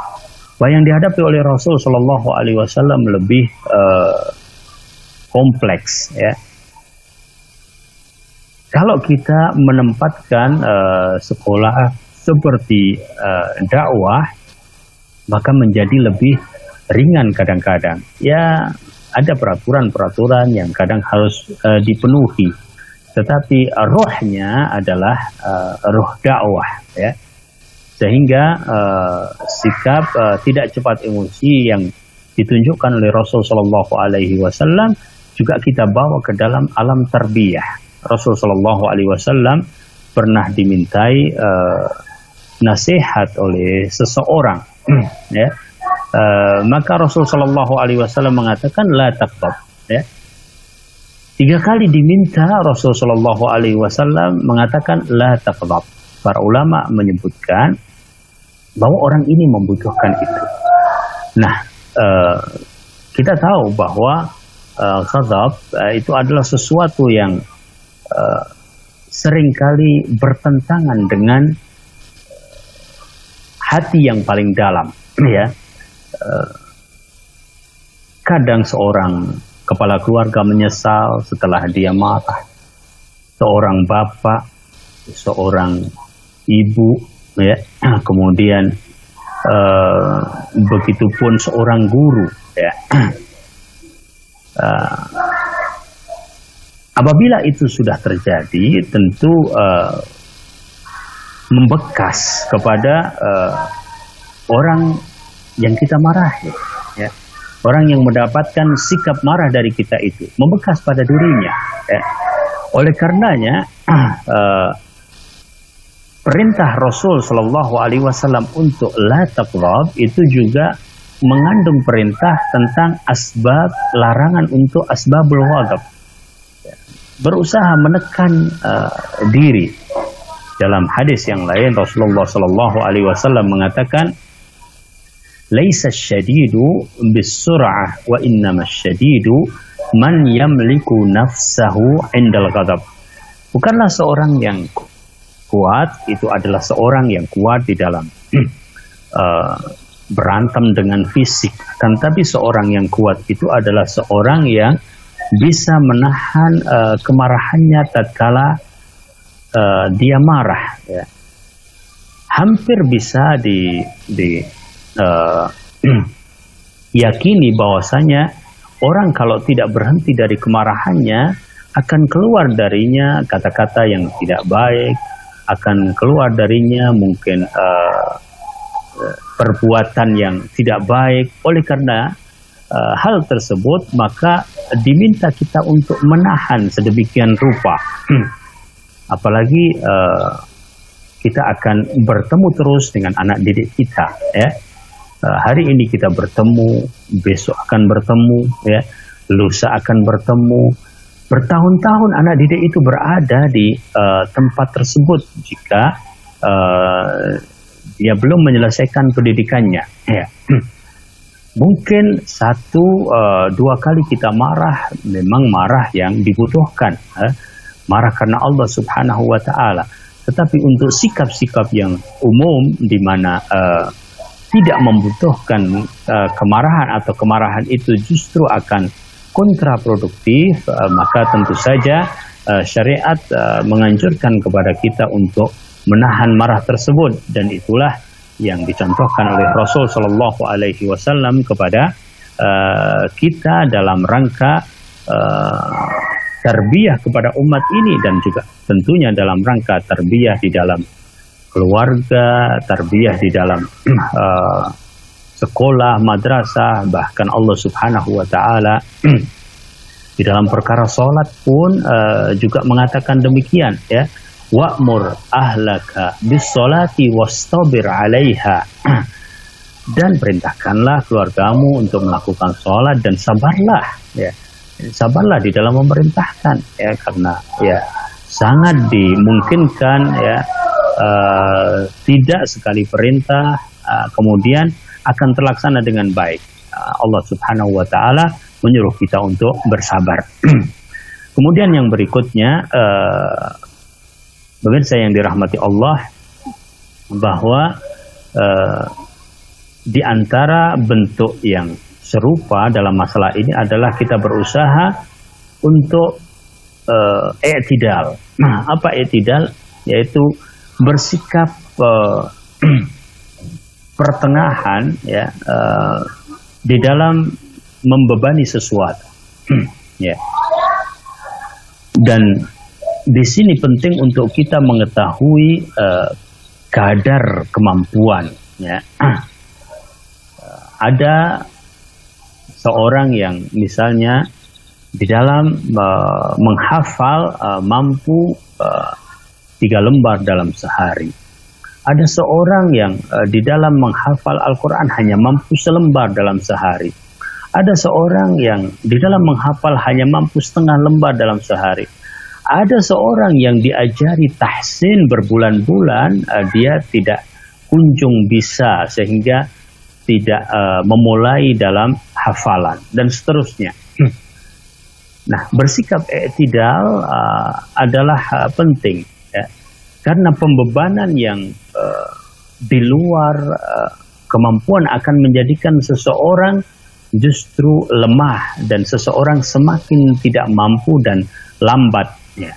Bahwa yang dihadapi oleh Rasul Shallallahu Alaihi Wasallam lebih kompleks, ya. Kalau kita menempatkan sekolah seperti dakwah, maka menjadi lebih ringan kadang-kadang. Ya, ada peraturan-peraturan yang kadang harus dipenuhi, tetapi rohnya adalah roh dakwah, ya. Sehingga sikap tidak cepat emosi yang ditunjukkan oleh Rasul Shallallahu Alaihi Wasallam juga kita bawa ke dalam alam tarbiyah. Rasul Shallallahu Alaihi Wasallam pernah dimintai nasihat oleh seseorang, ya. Maka Rasul Shallallahu Alaihi Wasallam mengatakan la taqtab, ya. 3 kali diminta, Rasul Shallallahu Alaihi Wasallam mengatakan la taqtab. Para ulama menyebutkan bahwa orang ini membutuhkan itu. Nah, kita tahu bahwa ghadab itu adalah sesuatu yang seringkali bertentangan dengan hati yang paling dalam, ya. Kadang seorang kepala keluarga menyesal setelah dia marah, seorang bapak, seorang ibu, ya, kemudian begitupun seorang guru, ya. Apabila itu sudah terjadi, tentu membekas kepada orang yang kita marahi, ya. Orang yang mendapatkan sikap marah dari kita itu membekas pada dirinya, ya. Oleh karenanya perintah Rasul Shallallahu Alaihi Wasallam untuk la taghdab itu juga mengandung perintah tentang asbab larangan untuk asbabul ghadab, berusaha menekan diri. Dalam hadis yang lain Rasulullah Shallallahu Alaihi Wasallam mengatakan, "Laisa syadidu bis-sur'ah wa innamas syadidu man yamliku nafsahu 'indal ghadab." Bukanlah seorang yang kuat itu adalah seorang yang kuat di dalam berantem dengan fisik, kan, tapi seorang yang kuat itu adalah seorang yang bisa menahan kemarahannya tatkala dia marah, ya. Hampir bisa yakini bahwasanya orang kalau tidak berhenti dari kemarahannya akan keluar darinya kata-kata yang tidak baik, akan keluar darinya mungkin perbuatan yang tidak baik. Oleh karena hal tersebut, maka diminta kita untuk menahan sedemikian rupa. Apalagi kita akan bertemu terus dengan anak didik kita, ya. Hari ini kita bertemu, besok akan bertemu, ya, lusa akan bertemu. Bertahun-tahun anak didik itu berada di tempat tersebut jika dia belum menyelesaikan pendidikannya, ya. Mungkin 1-2 kali kita marah, memang marah yang dibutuhkan, marah karena Allah Subhanahu wa Ta'ala. Tetapi untuk sikap-sikap yang umum di mana tidak membutuhkan kemarahan atau kemarahan itu justru akan kontraproduktif, maka tentu saja syariat menganjurkan kepada kita untuk menahan marah tersebut, dan itulah yang dicontohkan oleh Rasul Shallallahu Alaihi Wasallam kepada kita dalam rangka tarbiyah kepada umat ini, dan juga tentunya dalam rangka tarbiyah di dalam keluarga, tarbiyah di dalam sekolah, madrasah, bahkan Allah Subhanahu wa Ta'ala di dalam perkara sholat pun juga mengatakan demikian, ya. Wa'mur ahlaka bis-sholati wastabir 'alaiha. Dan perintahkanlah keluargamu untuk melakukan sholat dan sabarlah, ya. Sabarlah di dalam memerintahkan, ya, karena ya sangat dimungkinkan, ya, tidak sekali perintah kemudian akan terlaksana dengan baik. Allah Subhanahu wa Ta'ala menyuruh kita untuk bersabar. Kemudian yang berikutnya, pemirsa yang dirahmati Allah, bahwa di antara bentuk yang serupa dalam masalah ini adalah kita berusaha untuk i'tidal. Apa i'tidal? Yaitu bersikap pertengahan, ya, di dalam membebani sesuatu. Ya. Dan di sini penting untuk kita mengetahui kadar kemampuan, ya. Ada seorang yang misalnya di dalam menghafal mampu 3 lembar dalam sehari. Ada seorang yang di dalam menghafal Al-Quran hanya mampu 1 lembar dalam sehari. Ada seorang yang di dalam menghafal hanya mampu 1/2 lembar dalam sehari. Ada seorang yang diajari tahsin berbulan-bulan, dia tidak kunjung bisa, sehingga tidak memulai dalam hafalan, dan seterusnya. Nah, bersikap i'tidal adalah penting, ya, karena pembebanan yang di luar kemampuan akan menjadikan seseorang justru lemah dan seseorang semakin tidak mampu dan lambat. Ya.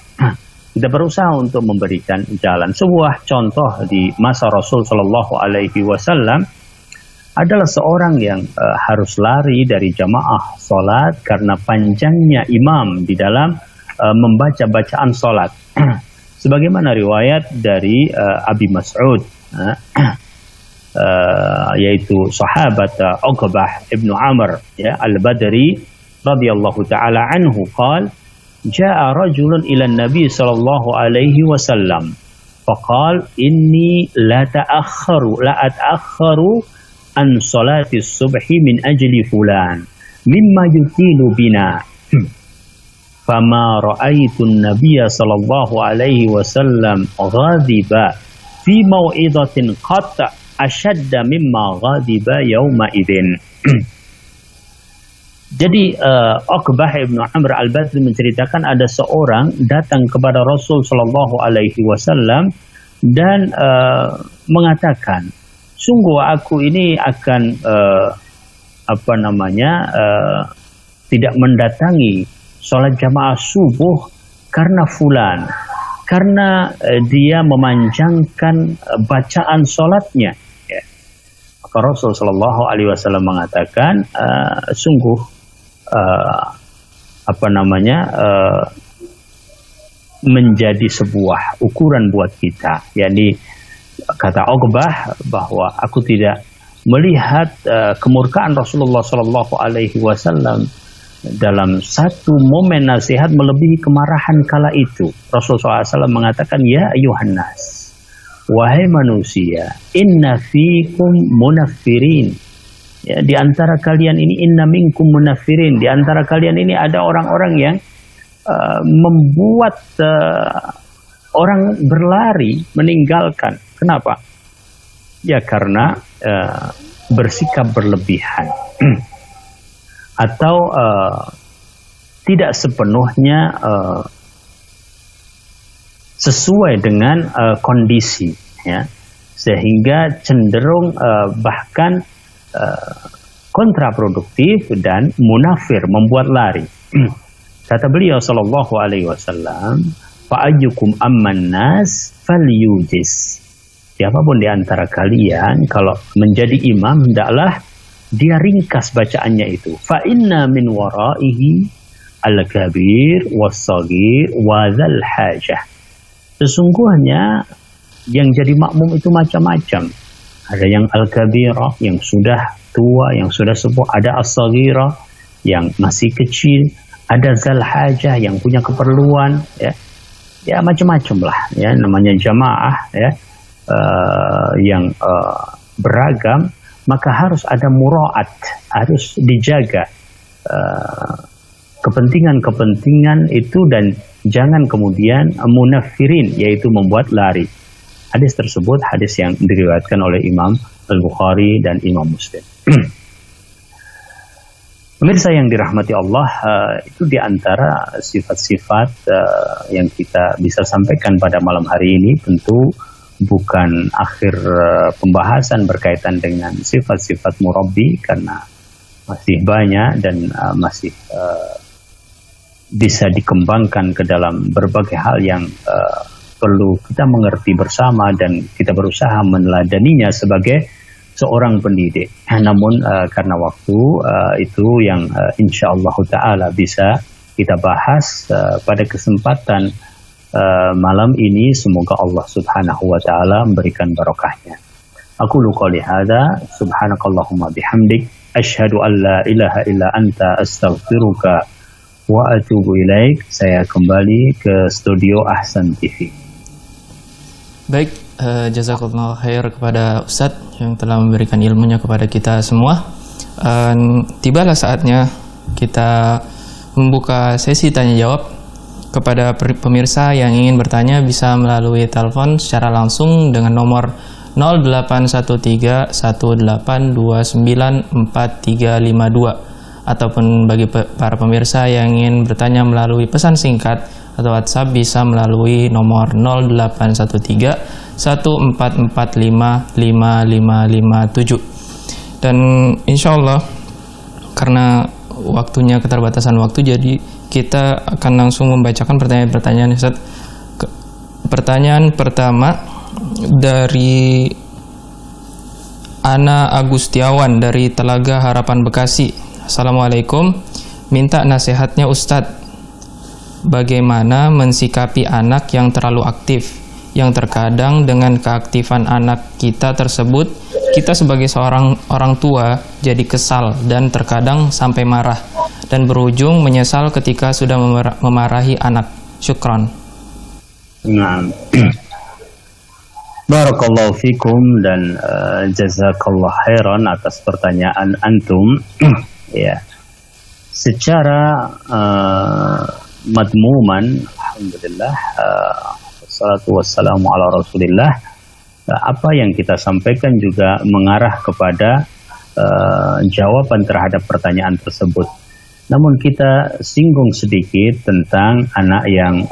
Kita berusaha untuk memberikan jalan. Sebuah contoh di masa Rasul Shallallahu Alaihi Wasallam adalah seorang yang harus lari dari jamaah sholat karena panjangnya imam di dalam membaca bacaan sholat. Sebagaimana riwayat dari Abi Mas'ud, yaitu sahabat Uqbah ibnu Amr ya, al-Badri radhiyallahu taala anhu, qala jaa rajulun ila Nabi sallallahu alaihi wasallam faqala inni la ata'akhkharu an salati subhi min ajli fulan mimma yutilu bina fama ra'aitu an-nabiy sallallahu alaihi wasallam ghadiba fi mau'izatin qat ashadda mimma ghadiba yawma idzin. Jadi Uqbah ibnu Amr al-Badri menceritakan ada seorang datang kepada Rasul Shallallahu Alaihi Wasallam dan mengatakan, sungguh aku ini akan tidak mendatangi sholat jamaah subuh karena fulan, karena dia memanjangkan bacaan sholatnya. Ya. Maka Rasul Shallallahu Alaihi Wasallam mengatakan, sungguh menjadi sebuah ukuran buat kita, yakni kata Uqbah bahwa aku tidak melihat kemurkaan Rasulullah Shallallahu Alaihi Wasallam dalam satu momen nasihat melebihi kemarahan kala itu. Rasulullah SAW mengatakan, ya ayuhan nas, wahai manusia, inna fikum munaffirin. Ya, di antara kalian ini inna minkum munaffirin, di antara kalian ini ada orang-orang yang membuat orang berlari meninggalkan. Kenapa? Ya karena bersikap berlebihan atau tidak sepenuhnya sesuai dengan kondisi, ya, sehingga cenderung bahkan kontraproduktif dan munafir, membuat lari. Kata beliau sallallahu alaihi wasallam, fa ayyukum amman nas falyujis. Siapapun di antara kalian kalau menjadi imam, hendaklah dia ringkas bacaannya itu. Fa inna min waraihi al-kabir was-saghir wa dzal hajah. Sesungguhnya yang jadi makmum itu macam-macam. Ada yang al-kabirah, yang sudah tua, yang sudah sepuh. Ada as-saghirah, yang masih kecil. Ada zal hajah, yang punya keperluan. Ya macam-macam lah. Ya, namanya jamaah, ya, yang beragam. Maka harus ada muraat, harus dijaga kepentingan-kepentingan itu, dan jangan kemudian munaffirin, yaitu membuat lari. Hadis tersebut hadis yang diriwayatkan oleh Imam Al-Bukhari dan Imam Muslim. Pemirsa yang dirahmati Allah, itu diantara sifat-sifat yang kita bisa sampaikan pada malam hari ini. Tentu bukan akhir pembahasan berkaitan dengan sifat-sifat murabbi, karena masih banyak dan masih bisa dikembangkan ke dalam berbagai hal yang perlu kita mengerti bersama dan kita berusaha meneladaninya sebagai seorang pendidik. Namun karena waktu, itu yang insyaallah ta'ala bisa kita bahas pada kesempatan malam ini. Semoga Allah subhanahu wa ta'ala memberikan barokahnya. Aku qouli hadza, subhanakallahumma bihamdik, asyhadu an la ilaha illa anta, astaghfiruka wa atubu ilaik. Saya kembali ke studio Ahsan TV. Baik, jazakallahu khair kepada Ustadz yang telah memberikan ilmunya kepada kita semua. Tibalah saatnya kita membuka sesi tanya jawab. Kepada pemirsa yang ingin bertanya bisa melalui telepon secara langsung dengan nomor 081318294352 ataupun bagi para pemirsa yang ingin bertanya melalui pesan singkat atau WhatsApp bisa melalui nomor 0813 1445 5557. Dan insya Allah karena waktunya keterbatasan waktu, jadi kita akan langsung membacakan pertanyaan-pertanyaan, Ustaz. Pertanyaan pertama dari Ana Agustiawan dari Telaga Harapan Bekasi. Assalamualaikum, minta nasihatnya Ustadz, bagaimana mensikapi anak yang terlalu aktif, yang terkadang dengan keaktifan anak kita tersebut, kita sebagai seorang orang tua jadi kesal dan terkadang sampai marah dan berujung menyesal ketika sudah memarahi anak. Syukron. Nah, barakallahu fikum dan jazakallah khairan atas pertanyaan antum. Ya, secara madmuman, alhamdulillah, wassalatu wassalamu ala rasulillah, apa yang kita sampaikan juga mengarah kepada jawaban terhadap pertanyaan tersebut. Namun kita singgung sedikit tentang anak yang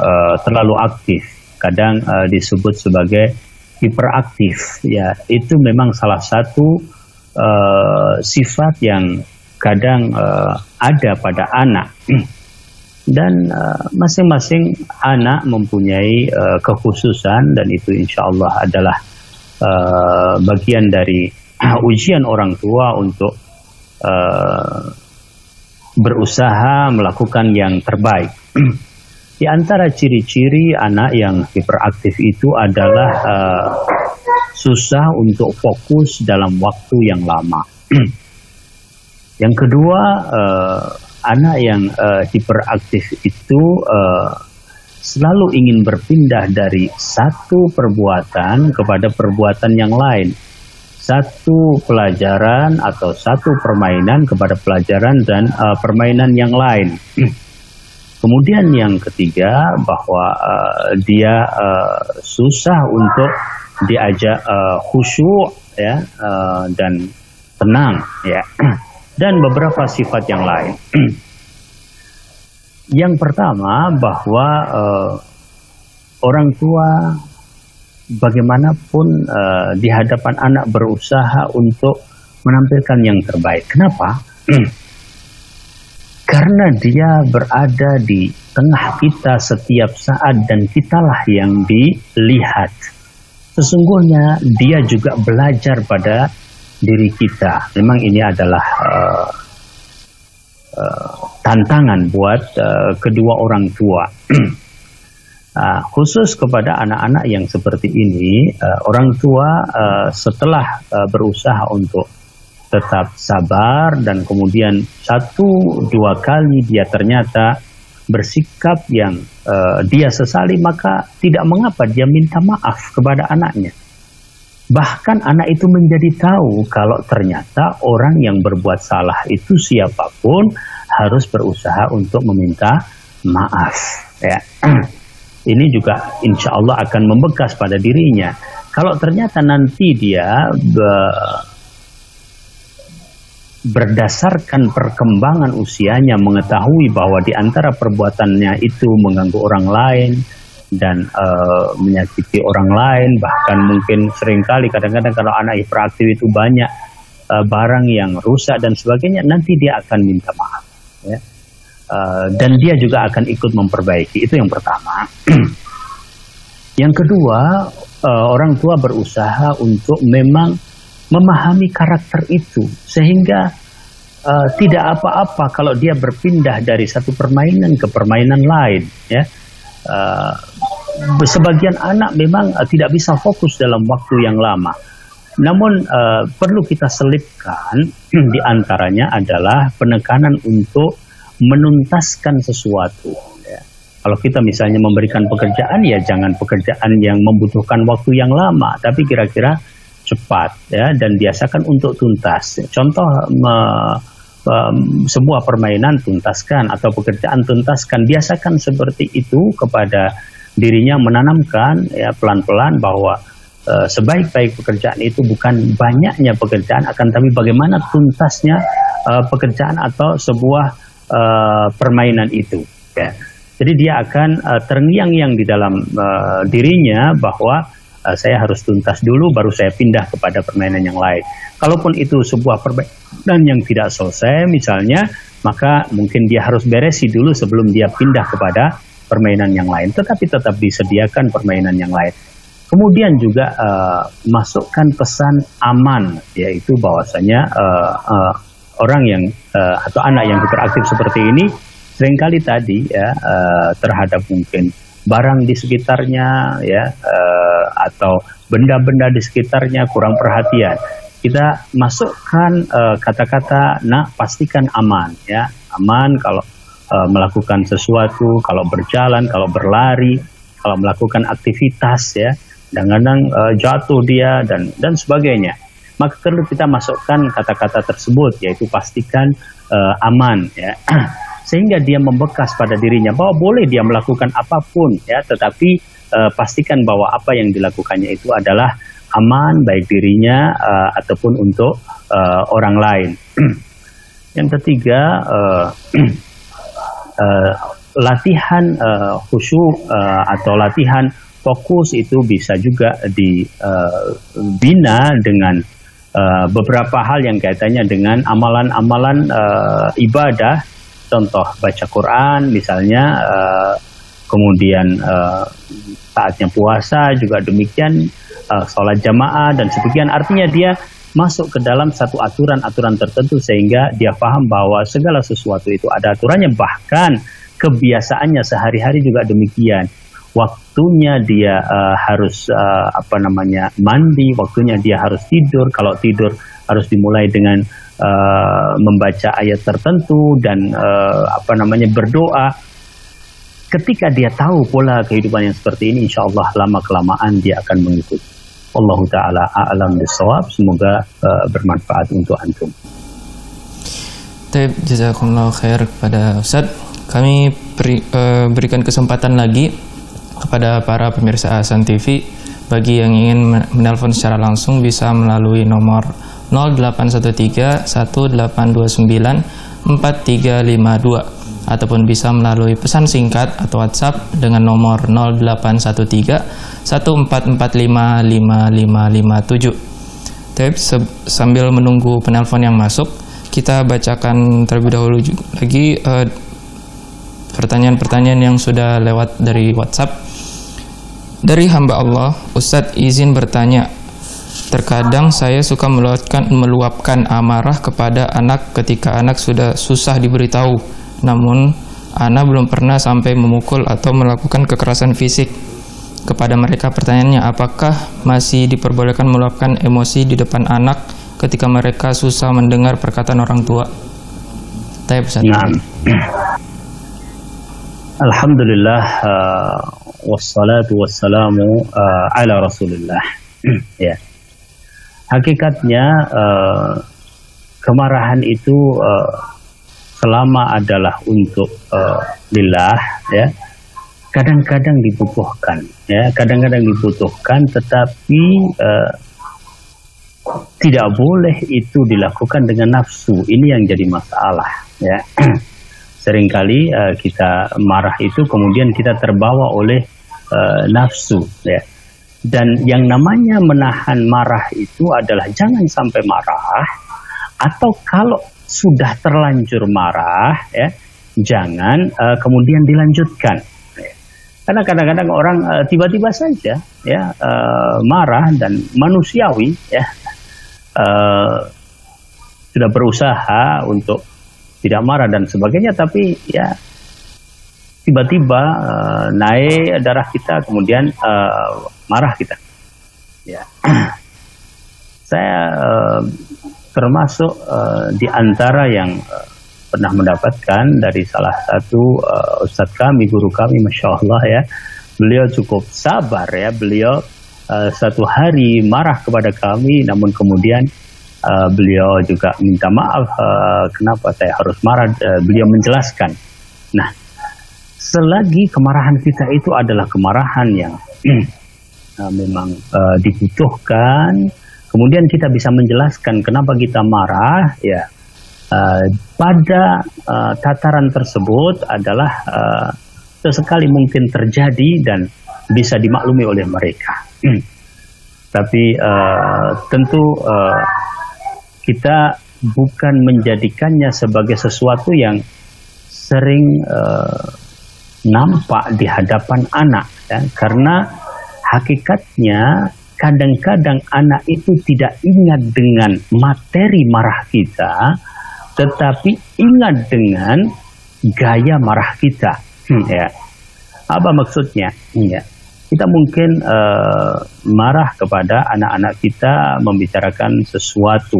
terlalu aktif, kadang disebut sebagai hiperaktif. Ya, itu memang salah satu sifat yang kadang ada pada anak. Dan masing-masing anak mempunyai kekhususan, dan itu insya Allah adalah bagian dari ujian orang tua untuk berusaha melakukan yang terbaik. Di antara ciri-ciri anak yang hiperaktif itu adalah susah untuk fokus dalam waktu yang lama. Yang kedua, anak yang hiperaktif itu selalu ingin berpindah dari satu perbuatan kepada perbuatan yang lain, satu pelajaran atau satu permainan kepada pelajaran dan permainan yang lain. Kemudian yang ketiga, bahwa dia susah untuk diajak khusyuk, ya, dan tenang, ya, dan beberapa sifat yang lain. Yang pertama, bahwa orang tua bagaimanapun di hadapan anak berusaha untuk menampilkan yang terbaik. Kenapa? Karena dia berada di tengah kita setiap saat dan kitalah yang dilihat. Sesungguhnya dia juga belajar pada diri kita. Memang ini adalah tantangan buat kedua orang tua. Khusus kepada anak-anak yang seperti ini, orang tua setelah berusaha untuk tetap sabar dan kemudian 1-2 kali dia ternyata bersikap yang dia sesali, maka tidak mengapa dia minta maaf kepada anaknya. Bahkan anak itu menjadi tahu kalau ternyata orang yang berbuat salah itu siapapun harus berusaha untuk meminta maaf. Ya. Ini juga insya Allah akan membekas pada dirinya. Kalau ternyata nanti dia berdasarkan perkembangan usianya mengetahui bahwa di antara perbuatannya itu mengganggu orang lain dan menyakiti orang lain, bahkan mungkin seringkali kadang-kadang kalau anak hiperaktif itu banyak barang yang rusak dan sebagainya, nanti dia akan minta maaf, ya. Dan dia juga akan ikut memperbaiki. Itu yang pertama. Yang kedua, orang tua berusaha untuk memang memahami karakter itu, sehingga tidak apa-apa kalau dia berpindah dari satu permainan ke permainan lain, ya. Sebagian anak memang tidak bisa fokus dalam waktu yang lama. Namun perlu kita selipkan di antaranya adalah penekanan untuk menuntaskan sesuatu, ya. Kalau kita misalnya memberikan pekerjaan, ya jangan pekerjaan yang membutuhkan waktu yang lama, tapi kira-kira cepat, ya, dan biasakan untuk tuntas. Contoh sebuah permainan tuntaskan atau pekerjaan tuntaskan. Biasakan seperti itu kepada dirinya, menanamkan, ya, pelan-pelan bahwa sebaik-baik pekerjaan itu bukan banyaknya pekerjaan, akan tapi bagaimana tuntasnya pekerjaan atau sebuah permainan itu. Ya. Jadi dia akan terngiang-ngiang di dalam dirinya bahwa saya harus tuntas dulu baru saya pindah kepada permainan yang lain. Kalaupun itu sebuah permainan yang tidak selesai misalnya, maka mungkin dia harus beresi dulu sebelum dia pindah kepada permainan yang lain. Tetapi tetap disediakan permainan yang lain. Kemudian juga masukkan pesan aman, yaitu bahwasanya orang yang atau anak yang hiperaktif seperti ini seringkali tadi ya terhadap mungkin barang di sekitarnya ya atau benda-benda di sekitarnya kurang perhatian. Kita masukkan kata-kata nak pastikan aman ya, aman kalau melakukan sesuatu, kalau berjalan, kalau berlari, kalau melakukan aktivitas ya, kadang-kadang jatuh dia dan sebagainya. Maka perlu kita masukkan kata-kata tersebut, yaitu pastikan aman ya. Sehingga dia membekas pada dirinya bahwa boleh dia melakukan apapun ya, tetapi pastikan bahwa apa yang dilakukannya itu adalah aman baik dirinya ataupun untuk orang lain. Yang ketiga, latihan khusyuk atau latihan fokus itu bisa juga dibina dengan beberapa hal yang kaitannya dengan amalan-amalan ibadah. Contoh baca Quran misalnya, kemudian saatnya puasa juga demikian, sholat jamaah dan sebagian. Artinya dia masuk ke dalam satu aturan-aturan tertentu sehingga dia paham bahwa segala sesuatu itu ada aturannya, bahkan kebiasaannya sehari-hari juga demikian. Waktunya dia harus mandi, waktunya dia harus tidur. Kalau tidur harus dimulai dengan membaca ayat tertentu dan berdoa. Ketika dia tahu pola kehidupan yang seperti ini, insya Allah lama kelamaan dia akan mengikuti. Wallahu ta'ala a'lam bishawab. Semoga bermanfaat untuk antum. Jazakumullah khair kepada Ustaz. Kami berikan kesempatan lagi kepada para pemirsa Ahsan TV. Bagi yang ingin menelpon secara langsung bisa melalui nomor 0813-1829-4352 ataupun bisa melalui pesan singkat atau WhatsApp dengan nomor 0813-1445-5557. Tapi sambil menunggu penelpon yang masuk, kita bacakan terlebih dahulu lagi pertanyaan-pertanyaan yang sudah lewat dari WhatsApp. Dari hamba Allah, Ustadz izin bertanya. Terkadang saya suka meluapkan amarah kepada anak ketika anak sudah susah diberitahu. Namun, anak belum pernah sampai memukul atau melakukan kekerasan fisik kepada mereka. Pertanyaannya, apakah masih diperbolehkan meluapkan emosi di depan anak ketika mereka susah mendengar perkataan orang tua? Alhamdulillah, wassalatu wassalamu ala Rasulillah. Ya. Hakikatnya kemarahan itu selama adalah untuk lillah ya, kadang-kadang dibutuhkan ya, kadang-kadang dibutuhkan, tetapi tidak boleh itu dilakukan dengan nafsu. Ini yang jadi masalah ya. Seringkali kita marah itu kemudian kita terbawa oleh nafsu ya. Dan yang namanya menahan marah itu adalah jangan sampai marah, atau kalau sudah terlanjur marah ya, jangan kemudian dilanjutkan. Karena kadang-kadang orang tiba-tiba saja ya marah dan manusiawi ya, sudah berusaha untuk tidak marah dan sebagainya, tapi ya tiba-tiba naik darah kita, kemudian marah kita. Ya, saya termasuk di antara yang pernah mendapatkan dari salah satu ustadz kami, guru kami, masya Allah ya, beliau cukup sabar ya, beliau satu hari marah kepada kami, namun kemudian beliau juga minta maaf kenapa saya harus marah. Beliau menjelaskan, nah selagi kemarahan kita itu adalah kemarahan yang memang dibutuhkan, kemudian kita bisa menjelaskan kenapa kita marah ya, pada tataran tersebut adalah sesekali mungkin terjadi dan bisa dimaklumi oleh mereka. Tapi tentu kita bukan menjadikannya sebagai sesuatu yang sering nampak di hadapan anak, ya, karena hakikatnya kadang-kadang anak itu tidak ingat dengan materi marah kita, tetapi ingat dengan gaya marah kita. Ya. Apa maksudnya? Ya. Kita mungkin marah kepada anak-anak kita membicarakan sesuatu,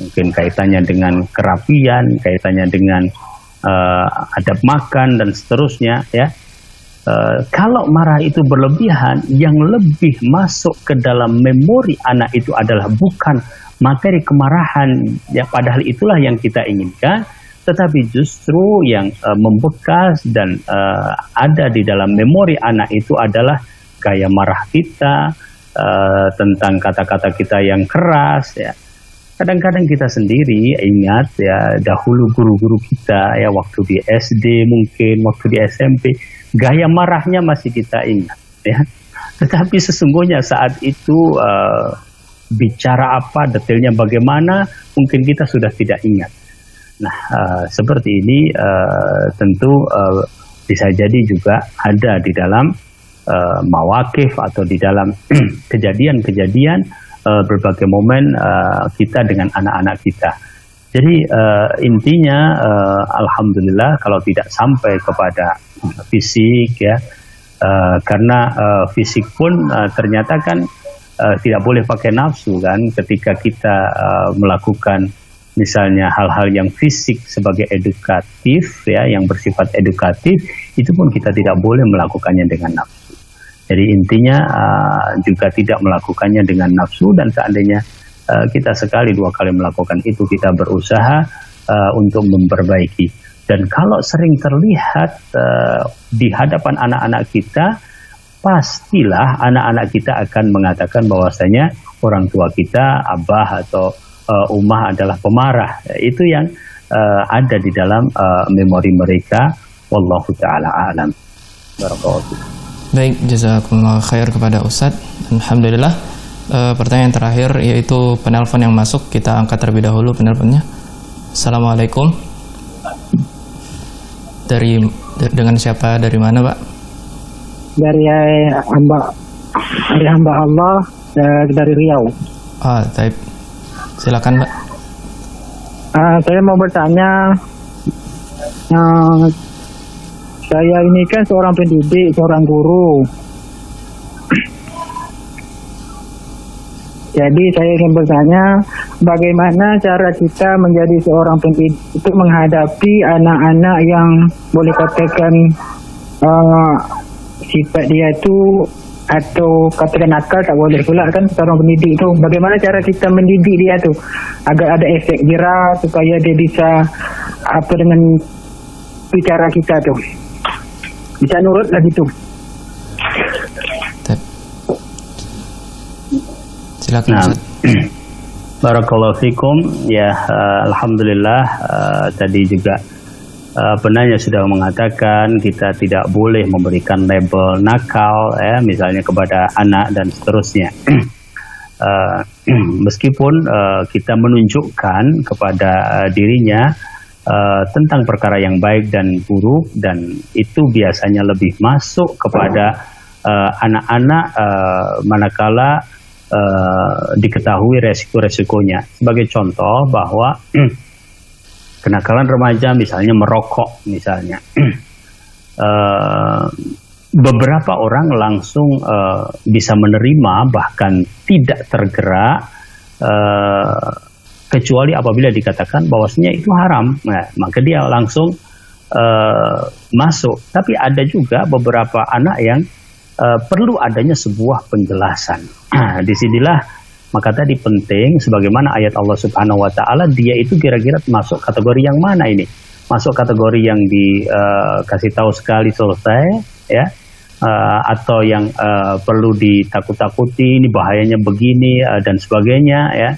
mungkin kaitannya dengan kerapian, kaitannya dengan adab makan dan seterusnya. Ya. Kalau marah itu berlebihan, yang lebih masuk ke dalam memori anak itu adalah bukan materi kemarahan, ya padahal itulah yang kita inginkan, tetapi justru yang membekas dan ada di dalam memori anak itu adalah gaya marah kita, tentang kata-kata kita yang keras. Ya. Kadang-kadang kita sendiri ingat ya dahulu guru-guru kita ya waktu di SD mungkin, waktu di SMP, gaya marahnya masih kita ingat. Ya. Tetapi sesungguhnya saat itu bicara apa, detailnya bagaimana, mungkin kita sudah tidak ingat. Nah, seperti ini tentu bisa jadi juga ada di dalam mawakif atau di dalam kejadian-kejadian berbagai momen kita dengan anak-anak kita. Jadi intinya alhamdulillah kalau tidak sampai kepada fisik ya, karena fisik pun ternyata kan tidak boleh pakai nafsu kan, ketika kita melakukan misalnya hal-hal yang fisik sebagai edukatif ya, yang bersifat edukatif, itu pun kita tidak boleh melakukannya dengan nafsu. Jadi intinya juga tidak melakukannya dengan nafsu, dan seandainya kita sekali dua kali melakukan itu, kita berusaha untuk memperbaiki. Dan kalau sering terlihat di hadapan anak-anak kita, pastilah anak-anak kita akan mengatakan bahwasanya orang tua kita, abah atau ummah adalah pemarah. Itu yang ada di dalam memori mereka. Wallahu ta'ala a'lam. Barakallahu. Baik, jazakumullah khair kepada Ustadz. Alhamdulillah. Pertanyaan terakhir yaitu penelpon yang masuk, kita angkat terlebih dahulu penelponnya. Assalamualaikum. Dengan siapa, dari mana Pak? Dari hamba Allah, dari Riau. Baik. Silakan Mbak. Saya mau bertanya, saya ini kan seorang pendidik, seorang guru. Jadi saya ingin bertanya, bagaimana cara kita menjadi seorang pendidik itu menghadapi anak-anak yang boleh katakan sifat dia itu, atau katakan nakal, tak boleh pula kan seorang pendidik itu. Bagaimana cara kita mendidik dia tu agar ada efek jerah supaya dia bisa dengan bicara kita tu bisa nurut lah gitu. Silakan. Nah, barakallahu fikum. Ya, alhamdulillah tadi juga penanya sudah mengatakan kita tidak boleh memberikan label nakal ya, misalnya kepada anak dan seterusnya. Meskipun kita menunjukkan kepada dirinya tentang perkara yang baik dan buruk, dan itu biasanya lebih masuk kepada anak-anak manakala diketahui resiko-resikonya. Sebagai contoh bahwa kenakalan remaja misalnya merokok misalnya, beberapa orang langsung bisa menerima bahkan tidak tergerak, kecuali apabila dikatakan bahwasanya itu haram, nah, maka dia langsung masuk. Tapi ada juga beberapa anak yang perlu adanya sebuah penjelasan. Disinilah maka tadi penting, sebagaimana ayat Allah Subhanahu Wa Taala, dia itu kira-kira masuk kategori yang mana ini? Masuk kategori yang dikasih tahu sekali selesai, ya, atau yang perlu ditakut-takuti, ini bahayanya begini dan sebagainya, ya.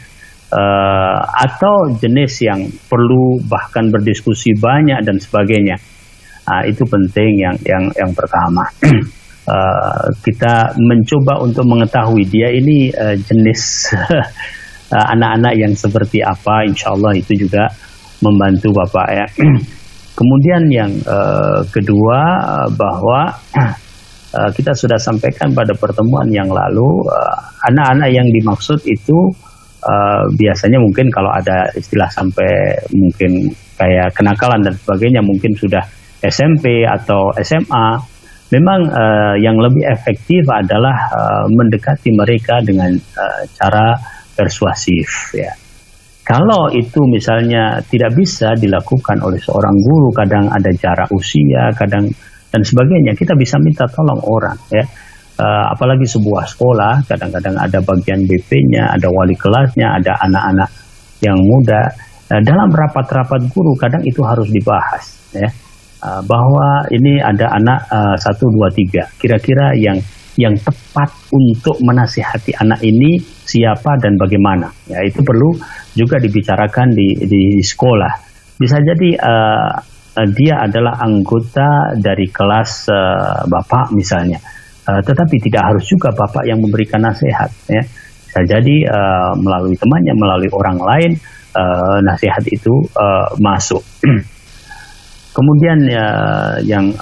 atau jenis yang perlu bahkan berdiskusi banyak dan sebagainya. Itu penting yang pertama. Kita mencoba untuk mengetahui dia ini jenis anak-anak yang seperti apa, insya Allah itu juga membantu Bapak ya. Kemudian yang kedua, bahwa kita sudah sampaikan pada pertemuan yang lalu, anak-anak yang dimaksud itu biasanya mungkin kalau ada istilah sampai mungkin kayak kenakalan dan sebagainya, mungkin sudah SMP atau SMA. Memang yang lebih efektif adalah mendekati mereka dengan cara persuasif ya. Kalau itu misalnya tidak bisa dilakukan oleh seorang guru, kadang ada jarak usia, kadang dan sebagainya, kita bisa minta tolong orang ya. Apalagi sebuah sekolah, kadang-kadang ada bagian BP-nya, ada wali kelasnya, ada anak-anak yang muda. Dalam rapat-rapat guru kadang itu harus dibahas ya. Bahwa ini ada anak 1, 2, 3, kira-kira yang tepat untuk menasihati anak ini siapa dan bagaimana ya, itu perlu juga dibicarakan di sekolah. Bisa jadi dia adalah anggota dari kelas Bapak misalnya, tetapi tidak harus juga Bapak yang memberikan nasihat ya. Bisa jadi melalui temannya, melalui orang lain, nasihat itu masuk. Kemudian yang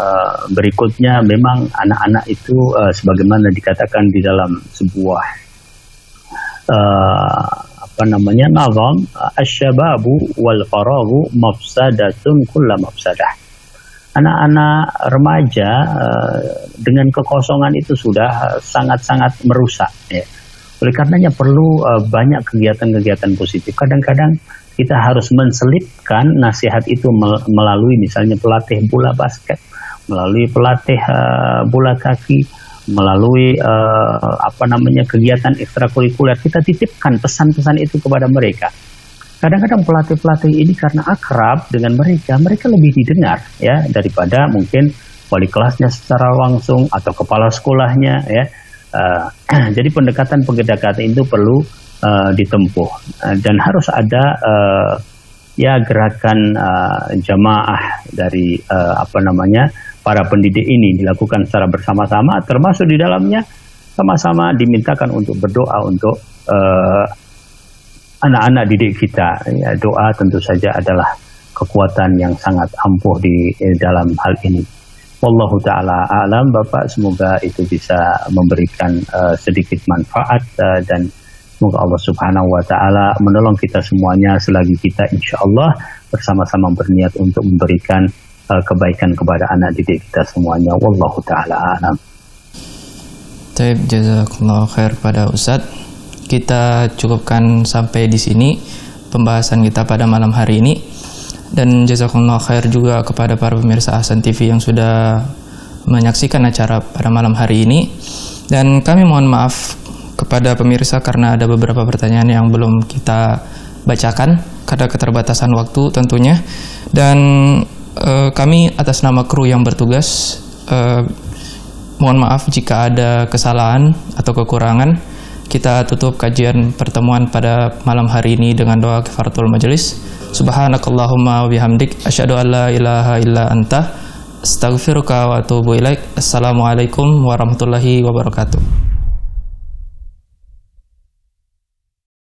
berikutnya, memang anak-anak itu sebagaimana dikatakan di dalam sebuah nazam, asyababu wal faragu mafsadatun kulla mafsadah. Anak-anak remaja dengan kekosongan itu sudah sangat-sangat merusak ya. Oleh karenanya perlu banyak kegiatan-kegiatan positif. Kadang-kadang kita harus menselipkan nasihat itu melalui misalnya pelatih bola basket, melalui pelatih bola kaki, melalui kegiatan ekstrakurikuler. Kita titipkan pesan-pesan itu kepada mereka. Kadang-kadang pelatih-pelatih ini karena akrab dengan mereka lebih didengar ya daripada mungkin wali kelasnya secara langsung atau kepala sekolahnya ya. Jadi pendekatan itu perlu ditempuh, dan harus ada gerakan jamaah dari para pendidik ini dilakukan secara bersama-sama, termasuk di dalamnya sama-sama dimintakan untuk berdoa untuk anak-anak didik kita ya. Doa tentu saja adalah kekuatan yang sangat ampuh di dalam hal ini. Wallahu ta'ala a'lam. Bapak, semoga itu bisa memberikan sedikit manfaat, dan semoga Allah subhanahu wa ta'ala menolong kita semuanya selagi kita insya Allah bersama-sama berniat untuk memberikan kebaikan kepada anak didik kita semuanya. Wallahu ta'ala a'lam. Taib, jazakallahu khair pada Ustadz. Kita cukupkan sampai di sini pembahasan kita pada malam hari ini. Dan jazakallahu khair juga kepada para pemirsa Ahsan TV yang sudah menyaksikan acara pada malam hari ini. Dan kami mohon maaf kepada pemirsa karena ada beberapa pertanyaan yang belum kita bacakan karena keterbatasan waktu tentunya. Dan kami atas nama kru yang bertugas mohon maaf jika ada kesalahan atau kekurangan. Kita tutup kajian pertemuan pada malam hari ini dengan doa kifaratul majelis. Subhanakallahumma wa bihamdik asyhadu an la ilaha illa anta astaghfiruka wa atubu ilaik. Assalamualaikum warahmatullahi wabarakatuh.